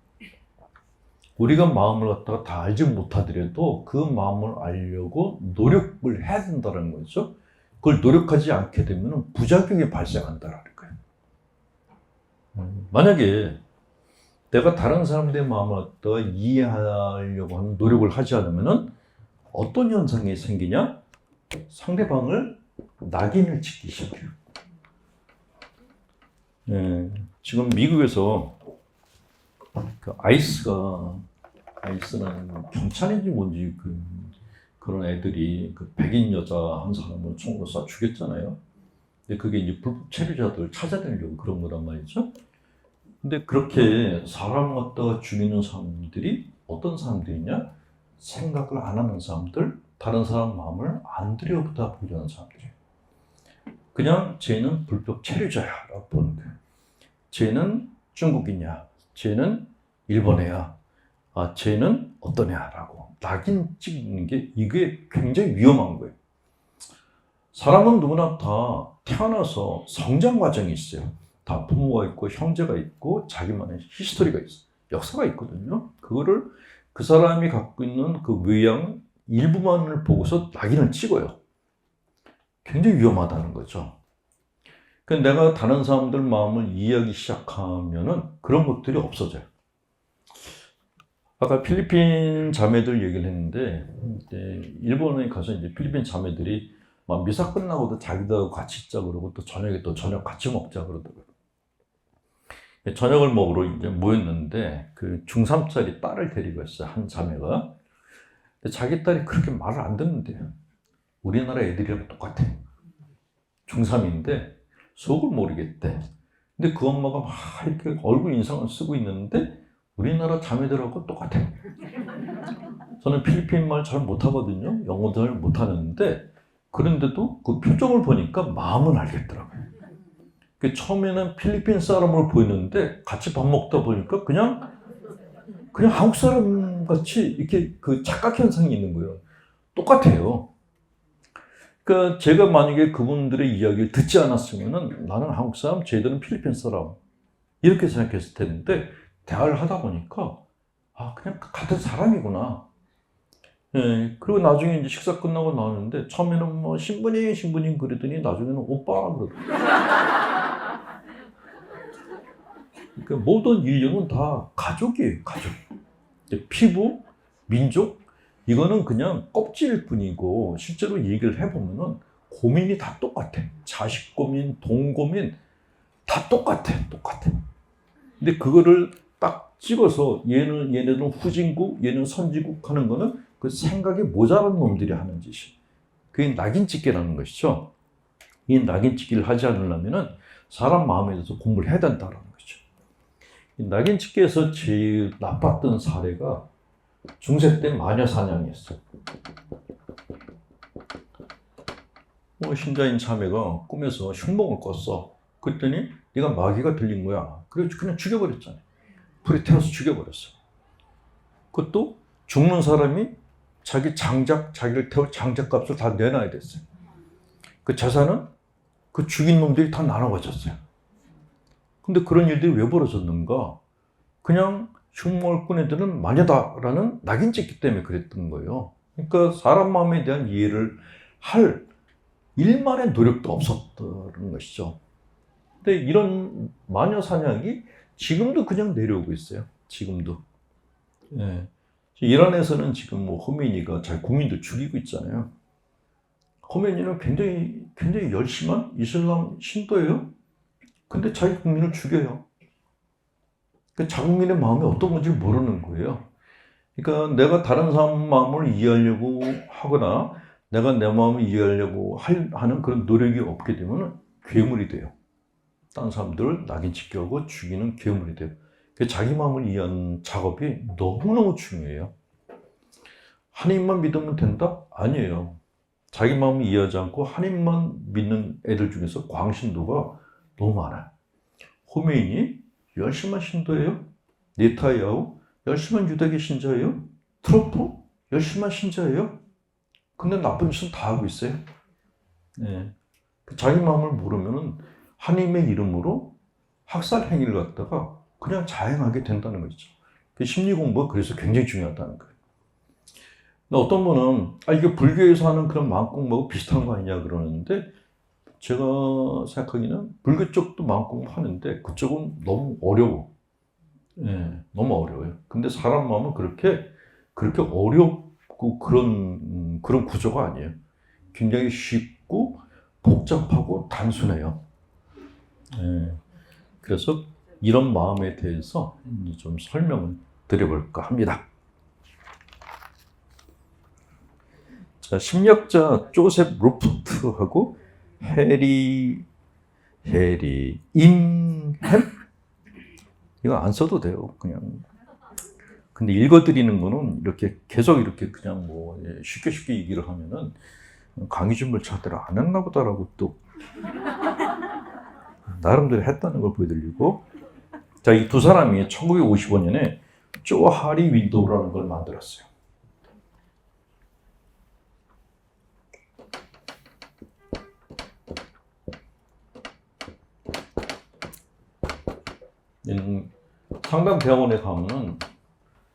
우리가 마음을 갖다가 다 알지 못하더라도 그 마음을 알려고 노력을 해야 된다는 거죠. 그걸 노력하지 않게 되면 부작용이 발생한다는 거예요. 만약에 내가 다른 사람들의 마음을 갖다가 이해하려고 하는 노력을 하지 않으면 어떤 현상이 생기냐? 상대방을 낙인을 찍기 시작해요. 지금 미국에서 그 아이스는 경찰인지 뭔지 그런 애들이 그 백인 여자 한 사람을 총으로 쏴 죽였잖아요. 근데 그게 이제 불법 체류자들 찾아내려고 그런 거란 말이죠. 근데 그렇게 사람 갖다가 죽이는 사람들이 어떤 사람들이냐? 생각을 안 하는 사람들, 다른 사람 마음을 안 들여다 보려는 사람들이에요. 그냥 쟤는 불법 체류자야라고 보는 거예요. 쟤는 중국이냐? 쟤는 일본 애야? 쟤는 어떤 애야라고 낙인 찍는 게 이게 굉장히 위험한 거예요. 사람은 누구나 다 태어나서 성장 과정이 있어요. 다 부모가 있고 형제가 있고 자기만의 히스토리가 있어요. 역사가 있거든요. 그거를 그 사람이 갖고 있는 그 외양 일부만을 보고서 낙인을 찍어요. 굉장히 위험하다는 거죠. 그러니까 내가 다른 사람들 마음을 이해하기 시작하면은 그런 것들이 없어져요. 아까 필리핀 자매들 얘기를 했는데, 일본에 가서 이제 필리핀 자매들이 막 미사 끝나고도 자기들하고 같이 있자 그러고 또 저녁에 또 저녁 같이 먹자 그러더라고요. 저녁을 먹으러 이제 모였는데 그 중3짜리 딸을 데리고 왔어요. 한 자매가. 근데 자기 딸이 그렇게 말을 안 듣는데요. 우리나라 애들이랑 똑같아. 중3인데 속을 모르겠대. 근데 그 엄마가 막 이렇게 얼굴 인상을 쓰고 있는데 우리나라 자매들하고 똑같아. 저는 필리핀 말 잘 못하거든요. 영어도 잘 못하는데 그런데도 그 표정을 보니까 마음은 알겠더라고요. 처음에는 필리핀 사람을 보이는데 같이 밥 먹다 보니까 그냥 한국 사람 같이 이렇게 그 착각 현상이 있는 거예요. 똑같아요. 그러니까 제가 만약에 그분들의 이야기를 듣지 않았으면은 나는 한국 사람, 쟤들은 필리핀 사람 이렇게 생각했을 텐데 대화를 하다 보니까 아 그냥 같은 사람이구나. 예, 그리고 나중에 이제 식사 끝나고 나왔는데 처음에는 뭐 신부님 그러더니 나중에는 오빠 그러더라고요. 그러니까 모든 인류는 다 가족이에요, 가족. 피부, 민족, 이거는 그냥 껍질일 뿐이고 실제로 얘기를 해보면은 고민이 다 똑같아. 자식 고민, 돈 고민 다 똑같아. 근데 그거를 딱 찍어서 얘네는 후진국, 얘는 선진국 하는 거는 그 생각이 모자란 놈들이 하는 짓이. 그게 낙인찍기라는 것이죠. 이 낙인찍기를 하지 않으려면은 사람 마음에 대해서 공부를 해야 된다는 거죠. 낙인찍기에서 제일 나빴던 사례가 중세 때 마녀 사냥이었어요. 신자인 자매가 꿈에서 흉몽을 꿨어. 그랬더니 네가 마귀가 들린 거야. 그래서 그냥 죽여버렸잖아요. 불에 태워서 죽여버렸어. 그것도 죽는 사람이 자기를 태울 장작값을 다 내놔야 됐어요. 그 재산은 그 죽인 놈들이 다 나눠가졌어요. 근데 그런 일들이 왜 벌어졌는가? 그냥 흉몽을 꾼 애들은 마녀다라는 낙인 찍기 때문에 그랬던 거예요. 그러니까 사람 마음에 대한 이해를 할 일말의 노력도 없었던 것이죠. 근데 이런 마녀 사냥이 지금도 그냥 내려오고 있어요. 지금도. 예. 이란에서는 지금 뭐 호메니가 자기 국민들 죽이고 있잖아요. 호메니는 굉장히 열심한 이슬람 신도예요. 근데 자기 국민을 죽여요. 그 자국민의 마음이 어떤 건지 모르는 거예요. 그러니까 내가 다른 사람 마음을 이해하려고 하거나 내가 내 마음을 이해하려고 하는 그런 노력이 없게 되면 괴물이 돼요. 다른 사람들을 낙인찍게 하고 죽이는 괴물이 돼요. 자기 마음을 이해하는 작업이 너무너무 중요해요. 하나님만 믿으면 된다? 아니에요. 자기 마음을 이해하지 않고 하나님만 믿는 애들 중에서 광신도가 너무 많아요. 호메인이 열심한 신도예요. 네타야후 열심한 유대계 신자예요. 트럼프 열심한 신자예요. 근데 나쁜 짓은 다 하고 있어요. 네. 자기 마음을 모르면은 하나님의 이름으로 학살 행위를 갖다가 그냥 자행하게 된다는 거죠. 그 심리 공부가 그래서 굉장히 중요하다는 거예요. 어떤 분은 이게 불교에서 하는 그런 마음 공부하고 비슷한 거 아니냐 그러는데 제가 생각하기에는 불교 쪽도 마음 공부 하는데 그쪽은 너무 어려워. 예, 너무 어려워요. 근데 사람 마음은 그렇게 어렵고 그런 구조가 아니에요. 굉장히 쉽고 복잡하고 단순해요. 예, 그래서 이런 마음에 대해서 좀 설명을 드려볼까 합니다. 자, 심리학자 조셉 루프트하고 해리 임햄? 이거 안 써도 돼요, 그냥. 근데 읽어드리는 거는 이렇게 계속 이렇게 그냥 뭐 쉽게 얘기를 하면은 강의 준비를 제대로 안 했나 보다라고 또 나름대로 했다는 걸 보여드리고, 자, 이 두 사람이 1955년에 조하리 윈도우라는 걸 만들었어요. 상담 대학원에 가면은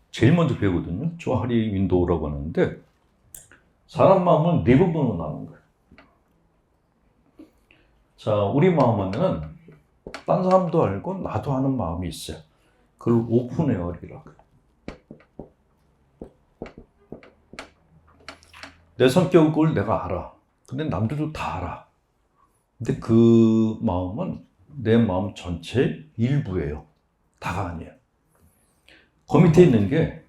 제일 먼저 배우거든요. 조하리 윈도우라고 하는데 사람 마음은 네 부분으로 나누는 거예요. 자, 우리 마음 안에는 딴 사람도 알고 나도 아는 마음이 있어요. 그걸 오픈 에어리라고. 내 성격을 내가 알아. 근데 남들도 다 알아. 근데 그 마음은 내 마음 전체의 일부예요. 다가 아니에요. 그 밑에 있는 게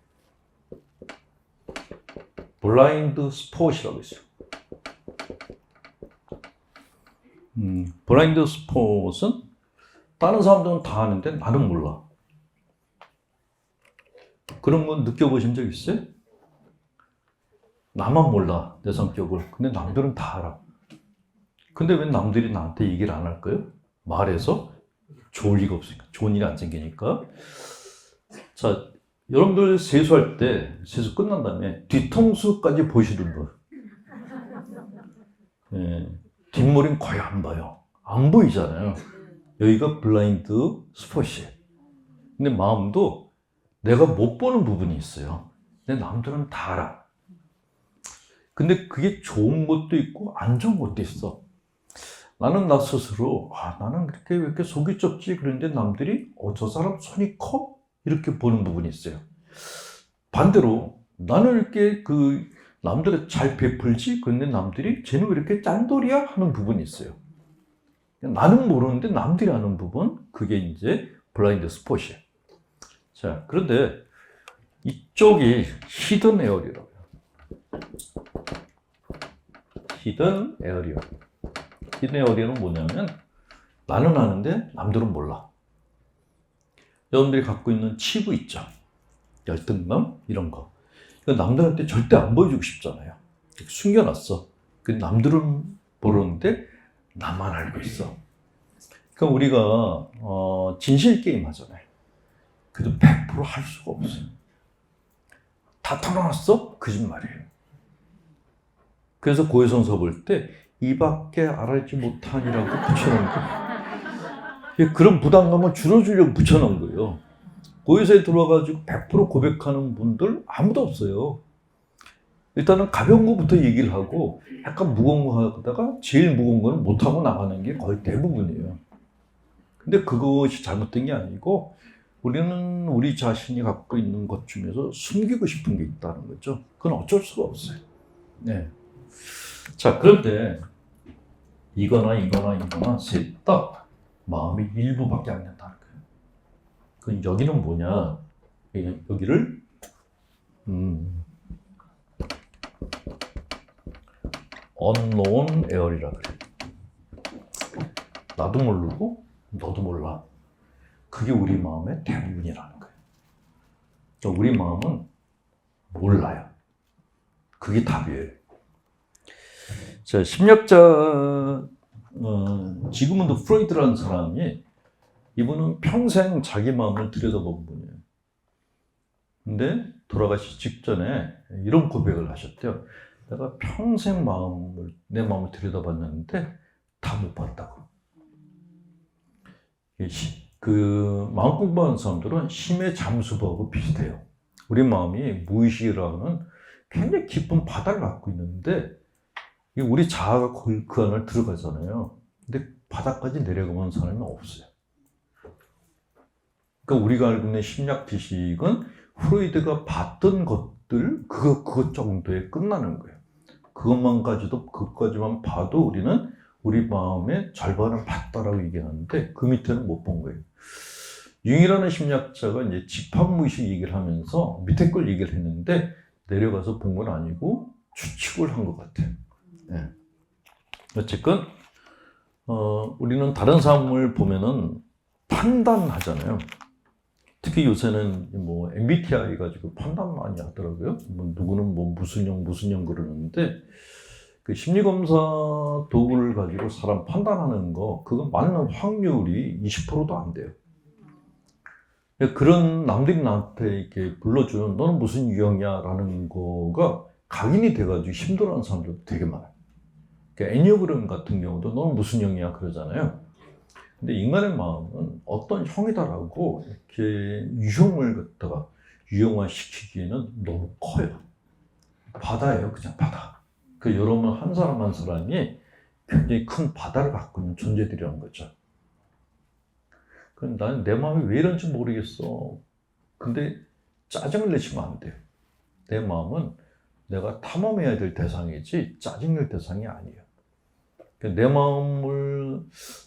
블라인드 스폿이라고 있어요. 블라인드 스폿은 다른 사람들은 다 아는데 나는 몰라. 그런 건 느껴보신 적 있어요? 나만 몰라, 내 성격을. 근데 남들은 다 알아. 근데 왜 남들이 나한테 얘기를 안 할까요? 말해서 좋을 리가 없으니까. 좋은 일이 안 생기니까. 자, 여러분들 세수할 때 세수 끝난 다음에 뒤통수까지 보시는 분. 예, 뒷머리는 거의 안 봐요. 안 보이잖아요. 여기가 블라인드 스폿이에요. 근데 마음도 내가 못 보는 부분이 있어요. 근데 남들은 다 알아. 근데 그게 좋은 것도 있고 안 좋은 것도 있어. 나는 나 스스로 나는 왜 이렇게 속이 좁지? 그런데 남들이 저 사람 손이 커? 이렇게 보는 부분이 있어요. 반대로 나는 이렇게 남들은 잘 베풀지? 그런데 남들이 쟤는 왜 이렇게 짠돌이야? 하는 부분이 있어요. 나는 모르는데 남들이 아는 부분, 그게 이제 블라인드 스폿이에요. 자, 그런데 이쪽이 히든 에어리라고요. 히든 에어리어. 히든 에어리어는 뭐냐면 나는 아는데 남들은 몰라. 여러분들이 갖고 있는 치부 있죠? 열등감? 이런 거. 남들한테 절대 안 보여주고 싶잖아요. 숨겨놨어. 남들은 모르는데 나만 알고 있어. 그러니까 우리가 진실 게임 하잖아요. 그래도 100% 할 수가 없어요. 다 털어놨어? 거짓말이에요. 그래서 고해성사 볼 때 이밖에 알지 못하니라고 붙여놓은 거예요. 그런 부담감을 줄여주려고 붙여놓은 거예요. 고해성에 들어와가지고 100% 고백하는 분들 아무도 없어요. 일단은 가벼운 것부터 얘기를 하고 약간 무거운 거 하다가 제일 무거운 거는 못하고 나가는 게 거의 대부분이에요. 근데 그것이 잘못된 게 아니고 우리는 우리 자신이 갖고 있는 것 중에서 숨기고 싶은 게 있다는 거죠. 그건 어쩔 수가 없어요. 네. 자, 그런데 이거나 셋 다 마음의 일부밖에 안 된다는 거예요. 그 여기는 뭐냐? 여기를 unknown area라 그래요. 나도 모르고 너도 몰라. 그게 우리 마음의 대부분이라는 거예요. 그러니까 우리 마음은 몰라요. 그게 답이에요. 자, 심리학자 지그문드 프로이드라는 사람이, 이분은 평생 자기 마음을 들여다본 분이에요. 근데 돌아가시기 직전에 이런 고백을 하셨대요. 내가 평생 내 마음을 들여다봤는데 다 못 봤다고. 마음 공부하는 사람들은 심해 잠수부하고 비슷해요. 우리 마음이 무의식이라는 굉장히 깊은 바다를 갖고 있는데 우리 자아가 그 안을 들어가잖아요. 근데 바닥까지 내려가는 사람이 없어요. 그러니까 우리가 알고 있는 심리학 지식은 프로이드가 봤던 것들, 그것 정도에 끝나는 거예요. 그것까지만 봐도 우리는 우리 마음의 절반을 봤다라고 얘기하는데 그 밑에는 못 본 거예요. 융이라는 심리학자가 이제 집합무의식 얘기를 하면서 밑에 걸 얘기를 했는데 내려가서 본 건 아니고 추측을 한 것 같아요. 네. 어쨌건 우리는 다른 사람을 보면은 판단하잖아요. 특히 요새는 MBTI 가지고 판단 많이 하더라고요. 누구는 무슨 형 그러는데 그 심리검사 도구를 가지고 사람 판단하는 거, 그거 맞는 확률이 20%도 안 돼요. 그런 남들이 나한테 이렇게 불러주는 너는 무슨 유형이야 라는 거가 각인이 돼가지고 힘들어하는 사람들도 되게 많아요. 그러니까 애니어그램 같은 경우도 너는 무슨 형이야 그러잖아요. 근데 인간의 마음은 어떤 형이다라고 이렇게 유형을 갖다가 유형화시키기에는 너무 커요. 바다예요, 그냥 바다. 여러분 한 사람 한 사람이 굉장히 큰 바다를 갖고 있는 존재들이라는 거죠. 그럼 나는 내 마음이 왜 이런지 모르겠어. 근데 짜증을 내시면 안 돼요. 내 마음은 내가 탐험해야 될 대상이지 짜증낼 대상이 아니에요. 내 마음을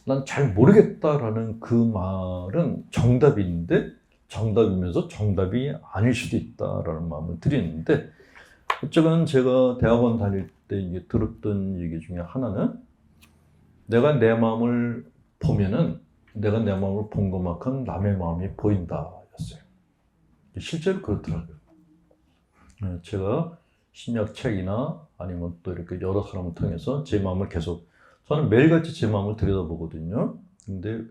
난 잘 모르겠다라는 그 말은 정답인데 정답이면서 정답이 아닐 수도 있다라는 마음을 드리는데, 어쨌든 제가 대학원 다닐 때 이제 들었던 얘기 중에 하나는 내가 내 마음을 보면은 내가 내 마음을 본 것만큼 남의 마음이 보인다 였어요. 실제로 그렇더라고요. 제가 심리학 책이나 아니면 또 이렇게 여러 사람을 통해서 제 마음을 계속, 저는 매일같이 제 마음을 들여다보거든요. 근데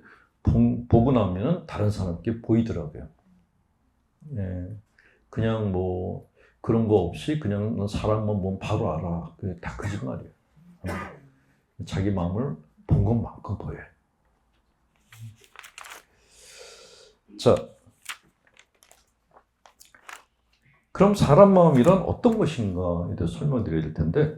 보고 나면 다른 사람께 보이더라고요. 그냥 그런 거 없이 그냥 사람만 보면 바로 알아. 그게 다 거짓말이에요. 자기 마음을 본 것만큼 보여요. 자, 그럼 사람 마음이란 어떤 것인가에 대해서 설명드려야 될 텐데,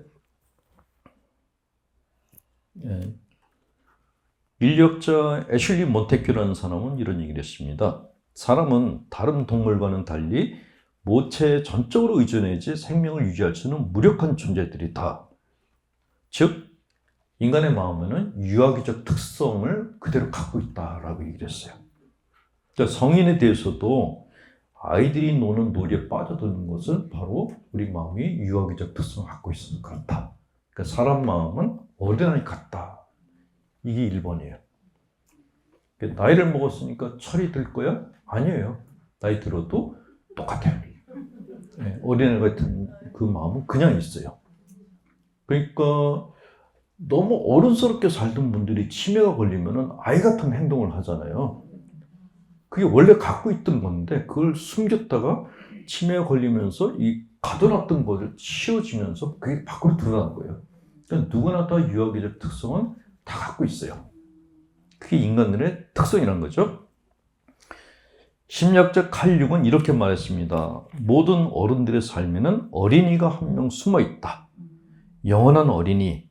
인류학자 애슐리 몬테큐라는 사람은 이런 얘기를 했습니다. 사람은 다른 동물과는 달리 모체에 전적으로 의존해야지 생명을 유지할 수 있는 무력한 존재들이다. 즉, 인간의 마음에는 유아기적 특성을 그대로 갖고 있다라고 얘기를 했어요. 그러니까 성인에 대해서도 아이들이 노는 놀이에 빠져드는 것은 바로 우리 마음이 유아기적 특성을 갖고 있어서 그렇다. 그러니까 사람 마음은 어린아이 같다. 이게 1번이에요. 나이를 먹었으니까 철이 들 거야? 아니에요. 나이 들어도 똑같아요. 어린아이 같은 그 마음은 그냥 있어요. 그러니까 너무 어른스럽게 살던 분들이 치매가 걸리면 아이 같은 행동을 하잖아요. 그게 원래 갖고 있던 건데 그걸 숨겼다가 치매가 걸리면서 이 가둬놨던 것을 치워지면서 그게 밖으로 드러나는 거예요. 그러니까 누구나 다 유아기적 특성은 다 갖고 있어요. 그게 인간들의 특성이라는 거죠. 심리학자 칼 융은 이렇게 말했습니다. 모든 어른들의 삶에는 어린이가 한 명 숨어 있다. 영원한 어린이,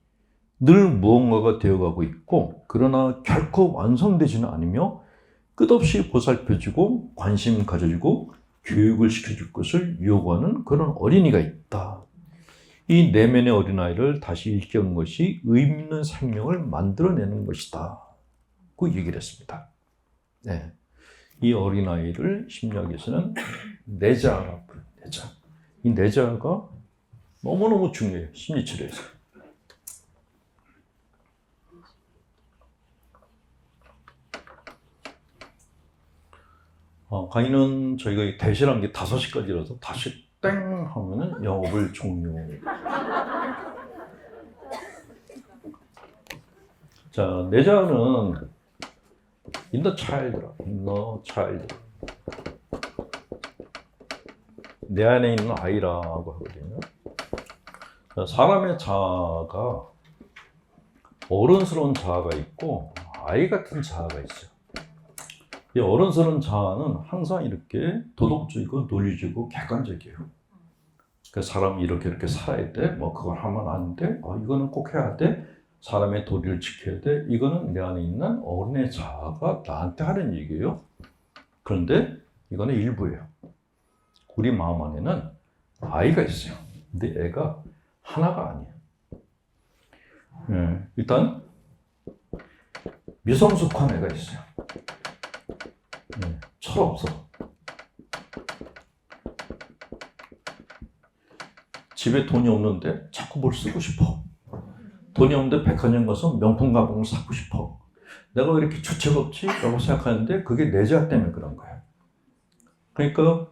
늘 무언가가 되어가고 있고 그러나 결코 완성되지는 않으며 끝없이 보살펴주고 관심 가져주고 교육을 시켜줄 것을 요구하는 그런 어린이가 있다. 이 내면의 어린아이를 다시 일깨우는 것이 의미 있는 생명을 만들어내는 것이다. 그 얘기를 했습니다. 네. 이 어린아이를 심리학에서는 내자라고 불러요. 내자. 이 내자가 너무너무 중요해요. 심리치료에서. 강의는 저희가 대실한 게 5시까지라서 다시 땡 하면은 영업을 종료. 자, 내자는 in the child. 내 안에 있는 아이라고 하거든요. 사람의 자아가 어른스러운 자아가 있고 아이 같은 자아가 있어요. 이 어른스러운 자아는 항상 이렇게 도덕적이고 논리적이고 객관적이에요. 그러니까 사람이 이렇게 살아야 돼. 뭐 그걸 하면 안 돼. 이거는 꼭 해야 돼. 사람의 도리를 지켜야 돼. 이거는 내 안에 있는 어른의 자아가 나한테 하는 얘기예요. 그런데 이거는 일부예요. 우리 마음 안에는 아이가 있어요. 근데 애가 하나가 아니에요. 일단 미성숙한 애가 있어요. 철없어. 집에 돈이 없는데 자꾸 뭘 쓰고 싶어. 돈이 없는데 백화점 가서 명품 가방을 사고 싶어. 내가 왜 이렇게 주책 없지? 라고 생각하는데 그게 내 자아 때문에 그런 거예요. 그러니까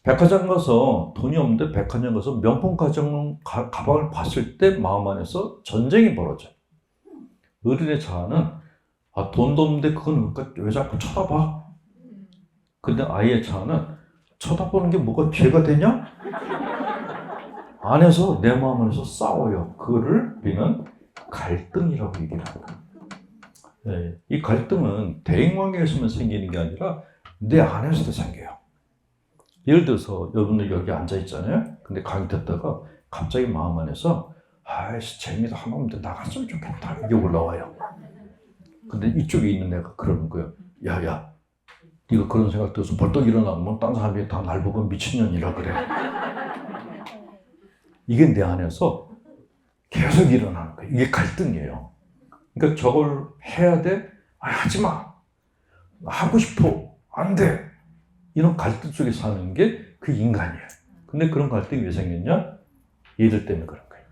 백화점 가서 돈이 없는데 백화점 가서 명품 가방을 봤을 때 마음 안에서 전쟁이 벌어져요. 어른의 자아는 돈도 없는데 그건 왜 자꾸 쳐다봐? 근데 아이의 자아는 쳐다보는 게 뭐가 죄가 되냐? 안에서 내 마음 안에서 싸워요. 그거를 우리는 갈등이라고 얘기를 합니다. 네, 이 갈등은 대인관계에서만 생기는 게 아니라 내 안에서도 생겨요. 예를 들어서 여러분들 여기 앉아 있잖아요. 근데 강의 듣다가 갑자기 마음 안에서 아이씨 재미도 하나 없는데 나갔으면 좋겠다 이게 올라와요. 근데 이쪽에 있는 애가 그러는 거예요. 야야 네가 그런 생각 들어서 벌떡 일어나면 딴 사람이 다 날 보고 미친년이라 그래. 이게 내 안에서 계속 일어나는 거예요. 이게 갈등이에요. 그러니까 저걸 해야 돼? 하지 마. 하고 싶어. 안 돼. 이런 갈등 속에 사는 게 그 인간이에요. 근데 그런 갈등이 왜 생겼냐? 얘들 때문에 그런 거예요.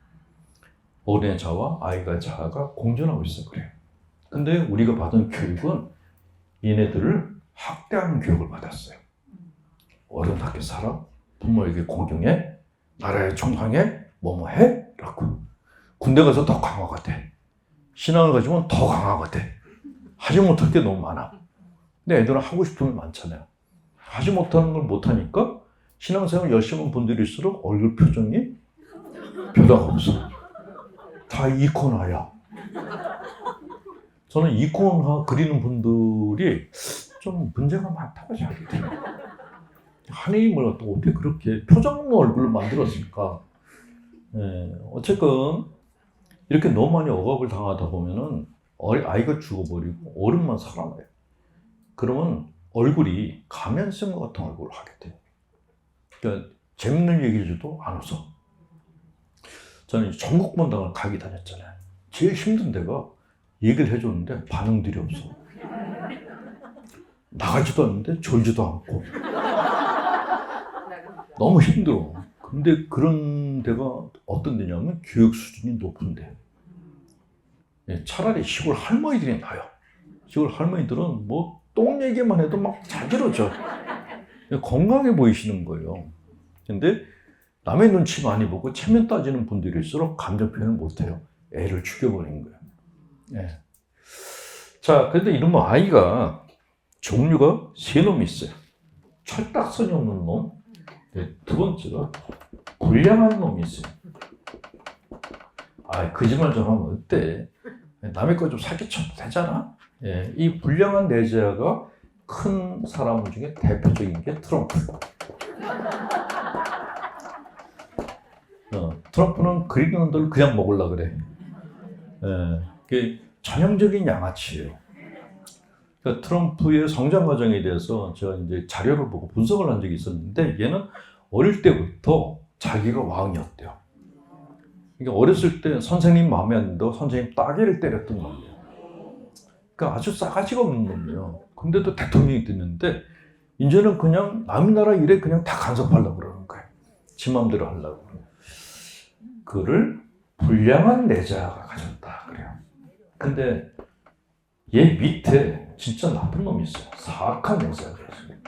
어린의 자아와 아이가 자아가 공존하고 있어 그래요. 근데 우리가 받은 교육은 얘네들을 학대하는 교육을 받았어요. 어른답게 살아. 부모에게 공경해. 나라에 충성해. 뭐뭐 해. 라고. 군대 가서 더 강화가 돼. 신앙을 가지면 더 강화가 돼. 하지 못할 게 너무 많아. 근데 애들은 하고 싶은 게 많잖아요. 하지 못하는 걸 못하니까 신앙생활 열심히 한 분들일수록 얼굴 표정이 변화가 없어. 다 이코나야. 저는 이코나 그리는 분들이 좀 문제가 많다고 생각해요. 하나님을 어떻게 그렇게 표정 없는 얼굴을 만들었을까? 어쨌건 이렇게 너무 많이 억압을 당하다 보면은 아이가 죽어버리고 어른만 살아나요. 그러면 얼굴이 가면 쓴 것 같은 얼굴을 하게 돼요. 그러니까 재밌는 얘기해줘도 안 웃어. 저는 전국본당을 가게 다녔잖아요. 제일 힘든 데가 얘기를 해줬는데 반응들이 없어. 나가지도 않는데 졸지도 않고. 너무 힘들어. 근데 그런 데가 어떤 데냐면 교육 수준이 높은데. 차라리 시골 할머니들이 나요. 시골 할머니들은 뭐 똥 얘기만 해도 막 잘 들어줘. 건강해 보이시는 거예요. 근데 남의 눈치 많이 보고 체면 따지는 분들일수록 감정 표현을 못해요. 애를 죽여버린 거예요. 네. 자, 그런데 이러면 아이가 종류가 3놈이 있어요. 철딱선이 없는 놈. 네, 두 번째가 불량한 놈이 있어요. 거짓말 좀 하면 어때? 남의 거 좀 사기쳐도 되잖아? 예, 이 불량한 내재가 큰 사람 중에 대표적인 게 트럼프. 트럼프는 그리는 놈들 그냥 먹으려고 그래. 그게 전형적인 양아치예요. 그러니까 트럼프의 성장 과정에 대해서 제가 이제 자료를 보고 분석을 한 적이 있었는데 얘는 어릴 때부터 자기가 왕이었대요. 그러니까 어렸을 때 선생님 마음에 안 든다고 선생님 따귀를 때렸던 놈이에요. 그러니까 아주 싸가지가 없는 놈이에요. 근데도 대통령이 됐는데 이제는 그냥 남의 나라 일에 그냥 다 간섭하려고 그러는 거예요. 지 마음대로 하려고. 그를 불량한 내자가 가졌다 그래요. 근데 얘 밑에 진짜 나쁜 놈이 있어요. 사악한 내자가 있어요.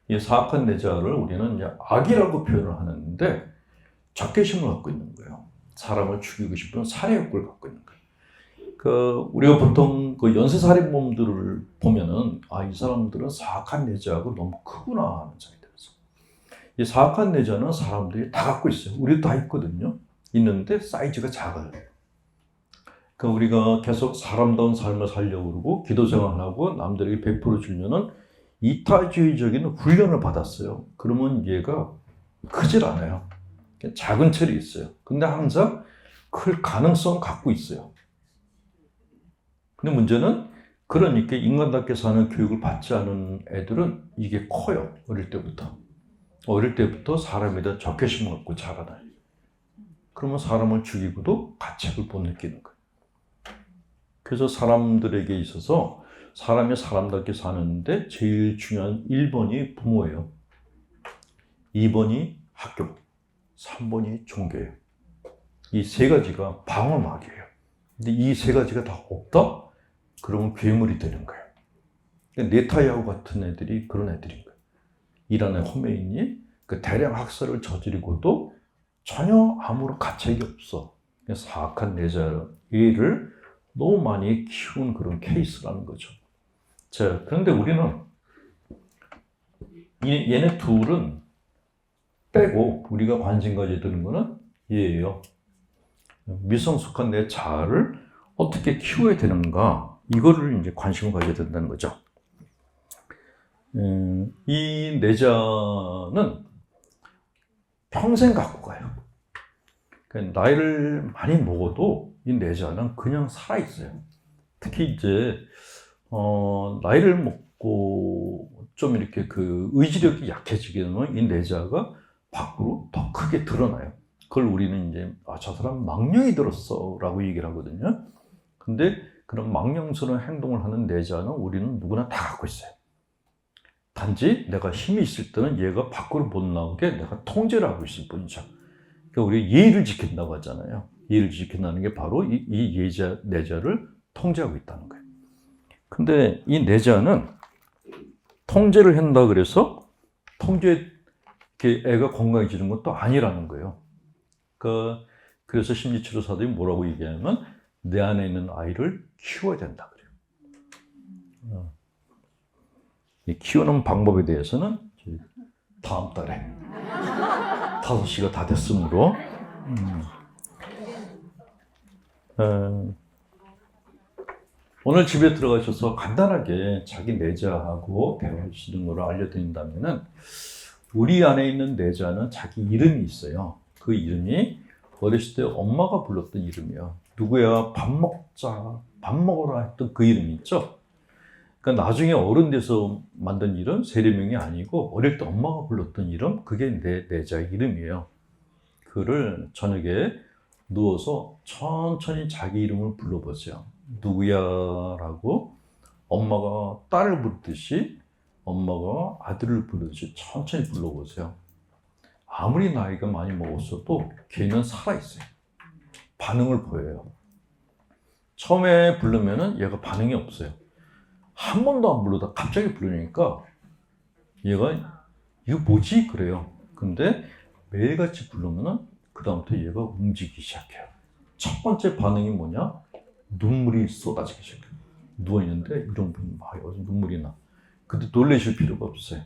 이 사악한 내자를 우리는 이제 악이라고 표현을 하는데 적개심을 갖고 있는 거예요. 사람을 죽이고 싶은 살해 욕구를 갖고 있는 거예요. 우리가 보통 연쇄살인범들을 보면은 이 사람들은 사악한 내자하고 너무 크구나 하는 생각이 들어서. 이 사악한 내자는 사람들이 다 갖고 있어요. 우리도 다 있거든요. 있는데 사이즈가 작아요. 우리가 계속 사람다운 삶을 살려고 그러고 기도 생활하고 남들에게 베풀어 주면은 이타주의적인 훈련을 받았어요. 그러면 얘가 크질 않아요. 작은 철이 있어요. 근데 항상 클 가능성 갖고 있어요. 근데 문제는 그러니까 인간답게 사는 교육을 받지 않은 애들은 이게 커요. 어릴 때부터. 어릴 때부터 사람에 대한 적개심을 갖고 자라나요. 그러면 사람을 죽이고도 가책을 못 느끼는 거예요. 그래서 사람들에게 있어서 사람이 사람답게 사는데 제일 중요한 1번이 부모예요. 2번이 학교, 3번이 종교예요. 이 3가지가 방어막이에요. 근데 이 3가지가 다 없다? 그러면 괴물이 되는 거예요. 네타야후 같은 애들이 그런 애들인 거예요. 이란의 호메인이 대량 학살을 저지르고도 전혀 아무런 가책이 없어. 사악한 내자를 너무 많이 키운 그런 케이스라는 거죠. 자, 그런데 우리는 얘네 둘은 빼고 우리가 관심 가져야 되는 거는 얘예요. 미성숙한 내 자아를 어떻게 키워야 되는가, 이거를 이제 관심을 가져야 된다는 거죠. 이 내자는 평생 갖고 가요. 그러니까 나이를 많이 먹어도 이 내자는 그냥 살아있어요. 특히 이제, 나이를 먹고 좀 이렇게 의지력이 약해지게 되면 이 내자가 밖으로 더 크게 드러나요. 그걸 우리는 이제, 저 사람 망령이 들었어 라고 얘기를 하거든요. 근데 그런 망령스러운 행동을 하는 내자는 우리는 누구나 다 갖고 있어요. 단지 내가 힘이 있을 때는 얘가 밖으로 못 나오게 내가 통제를 하고 있을 뿐이죠. 그러니까 우리 예의를 지킨다고 하잖아요. 예의를 지킨다는 게 바로 이 내자를 통제하고 있다는 거예요. 근데 이 내자는 통제를 한다 그래서 애가 건강해지는 것도 아니라는 거예요. 그래서 심리치료사들이 뭐라고 얘기하냐면 내 안에 있는 아이를 키워야 된다 그래요. 이 키우는 방법에 대해서는 다음 달에 5시가 다 됐으므로 오늘 집에 들어가셔서 간단하게 자기 내자하고 대화할 수 있는 걸 알려드린다면은, 우리 안에 있는 내자는 자기 이름이 있어요. 그 이름이 어렸을 때 엄마가 불렀던 이름이야. 누구야? 밥 먹자, 밥 먹어라 했던 그 이름이 있죠. 그러니까 나중에 어른 돼서 만든 이름, 세례명이 아니고 어릴 때 엄마가 불렀던 이름, 그게 내 내자 이름이에요. 그를 저녁에 누워서 천천히 자기 이름을 불러보세요. 누구야? 라고 엄마가 딸을 부르듯이, 엄마가 아들을 부르듯이 천천히 불러보세요. 아무리 나이가 많이 먹었어도 걔는 살아있어요. 반응을 보여요. 처음에 부르면은 얘가 반응이 없어요. 한 번도 안 부르다 갑자기 부르니까 얘가 이거 뭐지? 그래요. 근데 매일같이 부르면은 그다음부터 얘가 움직이기 시작해요. 첫 번째 반응이 뭐냐? 눈물이 쏟아지기 시작해요. 누워있는데 이런 분이 막 눈물이 나. 근데 놀라실 필요가 없어요.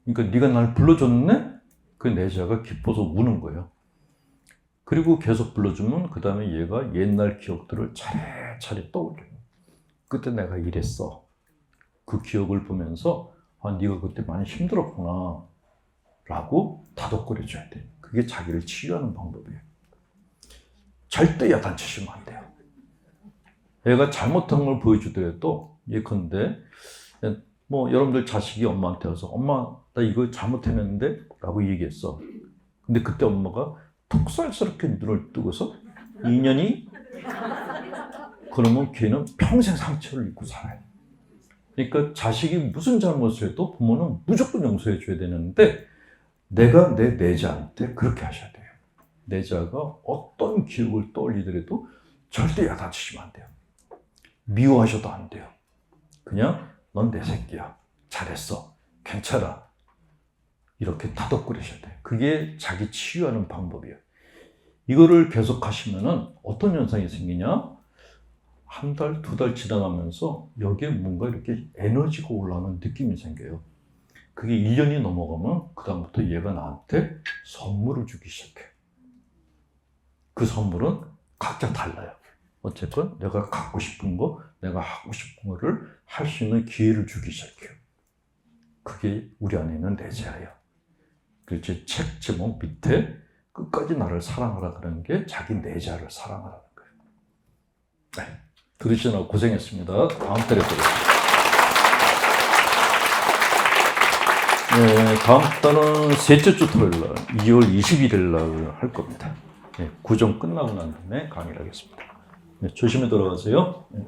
그러니까 네가 날 불러줬네? 그 내자가 기뻐서 우는 거예요. 그리고 계속 불러주면 그 다음에 얘가 옛날 기억들을 차례차례 떠올려요. 그때 내가 이랬어. 그 기억을 보면서 아, 네가 그때 많이 힘들었구나 라고 다독거려줘야 돼요. 그게 자기를 치유하는 방법이에요. 절대 야단치시면 안 돼요. 얘가 잘못한 걸 보여주더라도 예컨대 뭐 여러분들 자식이 엄마한테 와서 엄마 나 이거 잘못했는데 라고 얘기했어. 근데 그때 엄마가 톡살스럽게 눈을 뜨고서 2년이 그러면 걔는 평생 상처를 입고 살아요. 그러니까 자식이 무슨 잘못을 해도 부모는 무조건 용서해 줘야 되는데 내가 내 내자한테 그렇게 하셔야 돼요. 내자가 어떤 기억을 떠올리더라도 절대 야단치시면 안 돼요. 미워하셔도 안 돼요. 그냥 넌 내 새끼야. 잘했어. 괜찮아. 이렇게 다독거리셔야 돼요. 그게 자기 치유하는 방법이에요. 이거를 계속 하시면은 어떤 현상이 생기냐? 한 달, 2달 지나가면서 여기에 뭔가 이렇게 에너지가 올라오는 느낌이 생겨요. 그게 1년이 넘어가면 그다음부터 얘가 나한테 선물을 주기 시작해요. 그 선물은 각자 달라요. 어쨌건 내가 갖고 싶은 거, 내가 하고 싶은 거를 할 수 있는 기회를 주기 시작해요. 그게 우리 안에 있는 내재예요. 그래서 책 제목 밑에 끝까지 나를 사랑하라 그러는 게 자기 내자를 사랑하라는 거예요. 네. 들으시느라 고생했습니다. 다음 달에 보겠습니다. 네, 다음 달은 셋째 주 토요일 날, 2월 21일 날 할 겁니다. 네, 구정 끝나고 난 다음에 강의를 하겠습니다. 네, 조심히 돌아가세요. 네.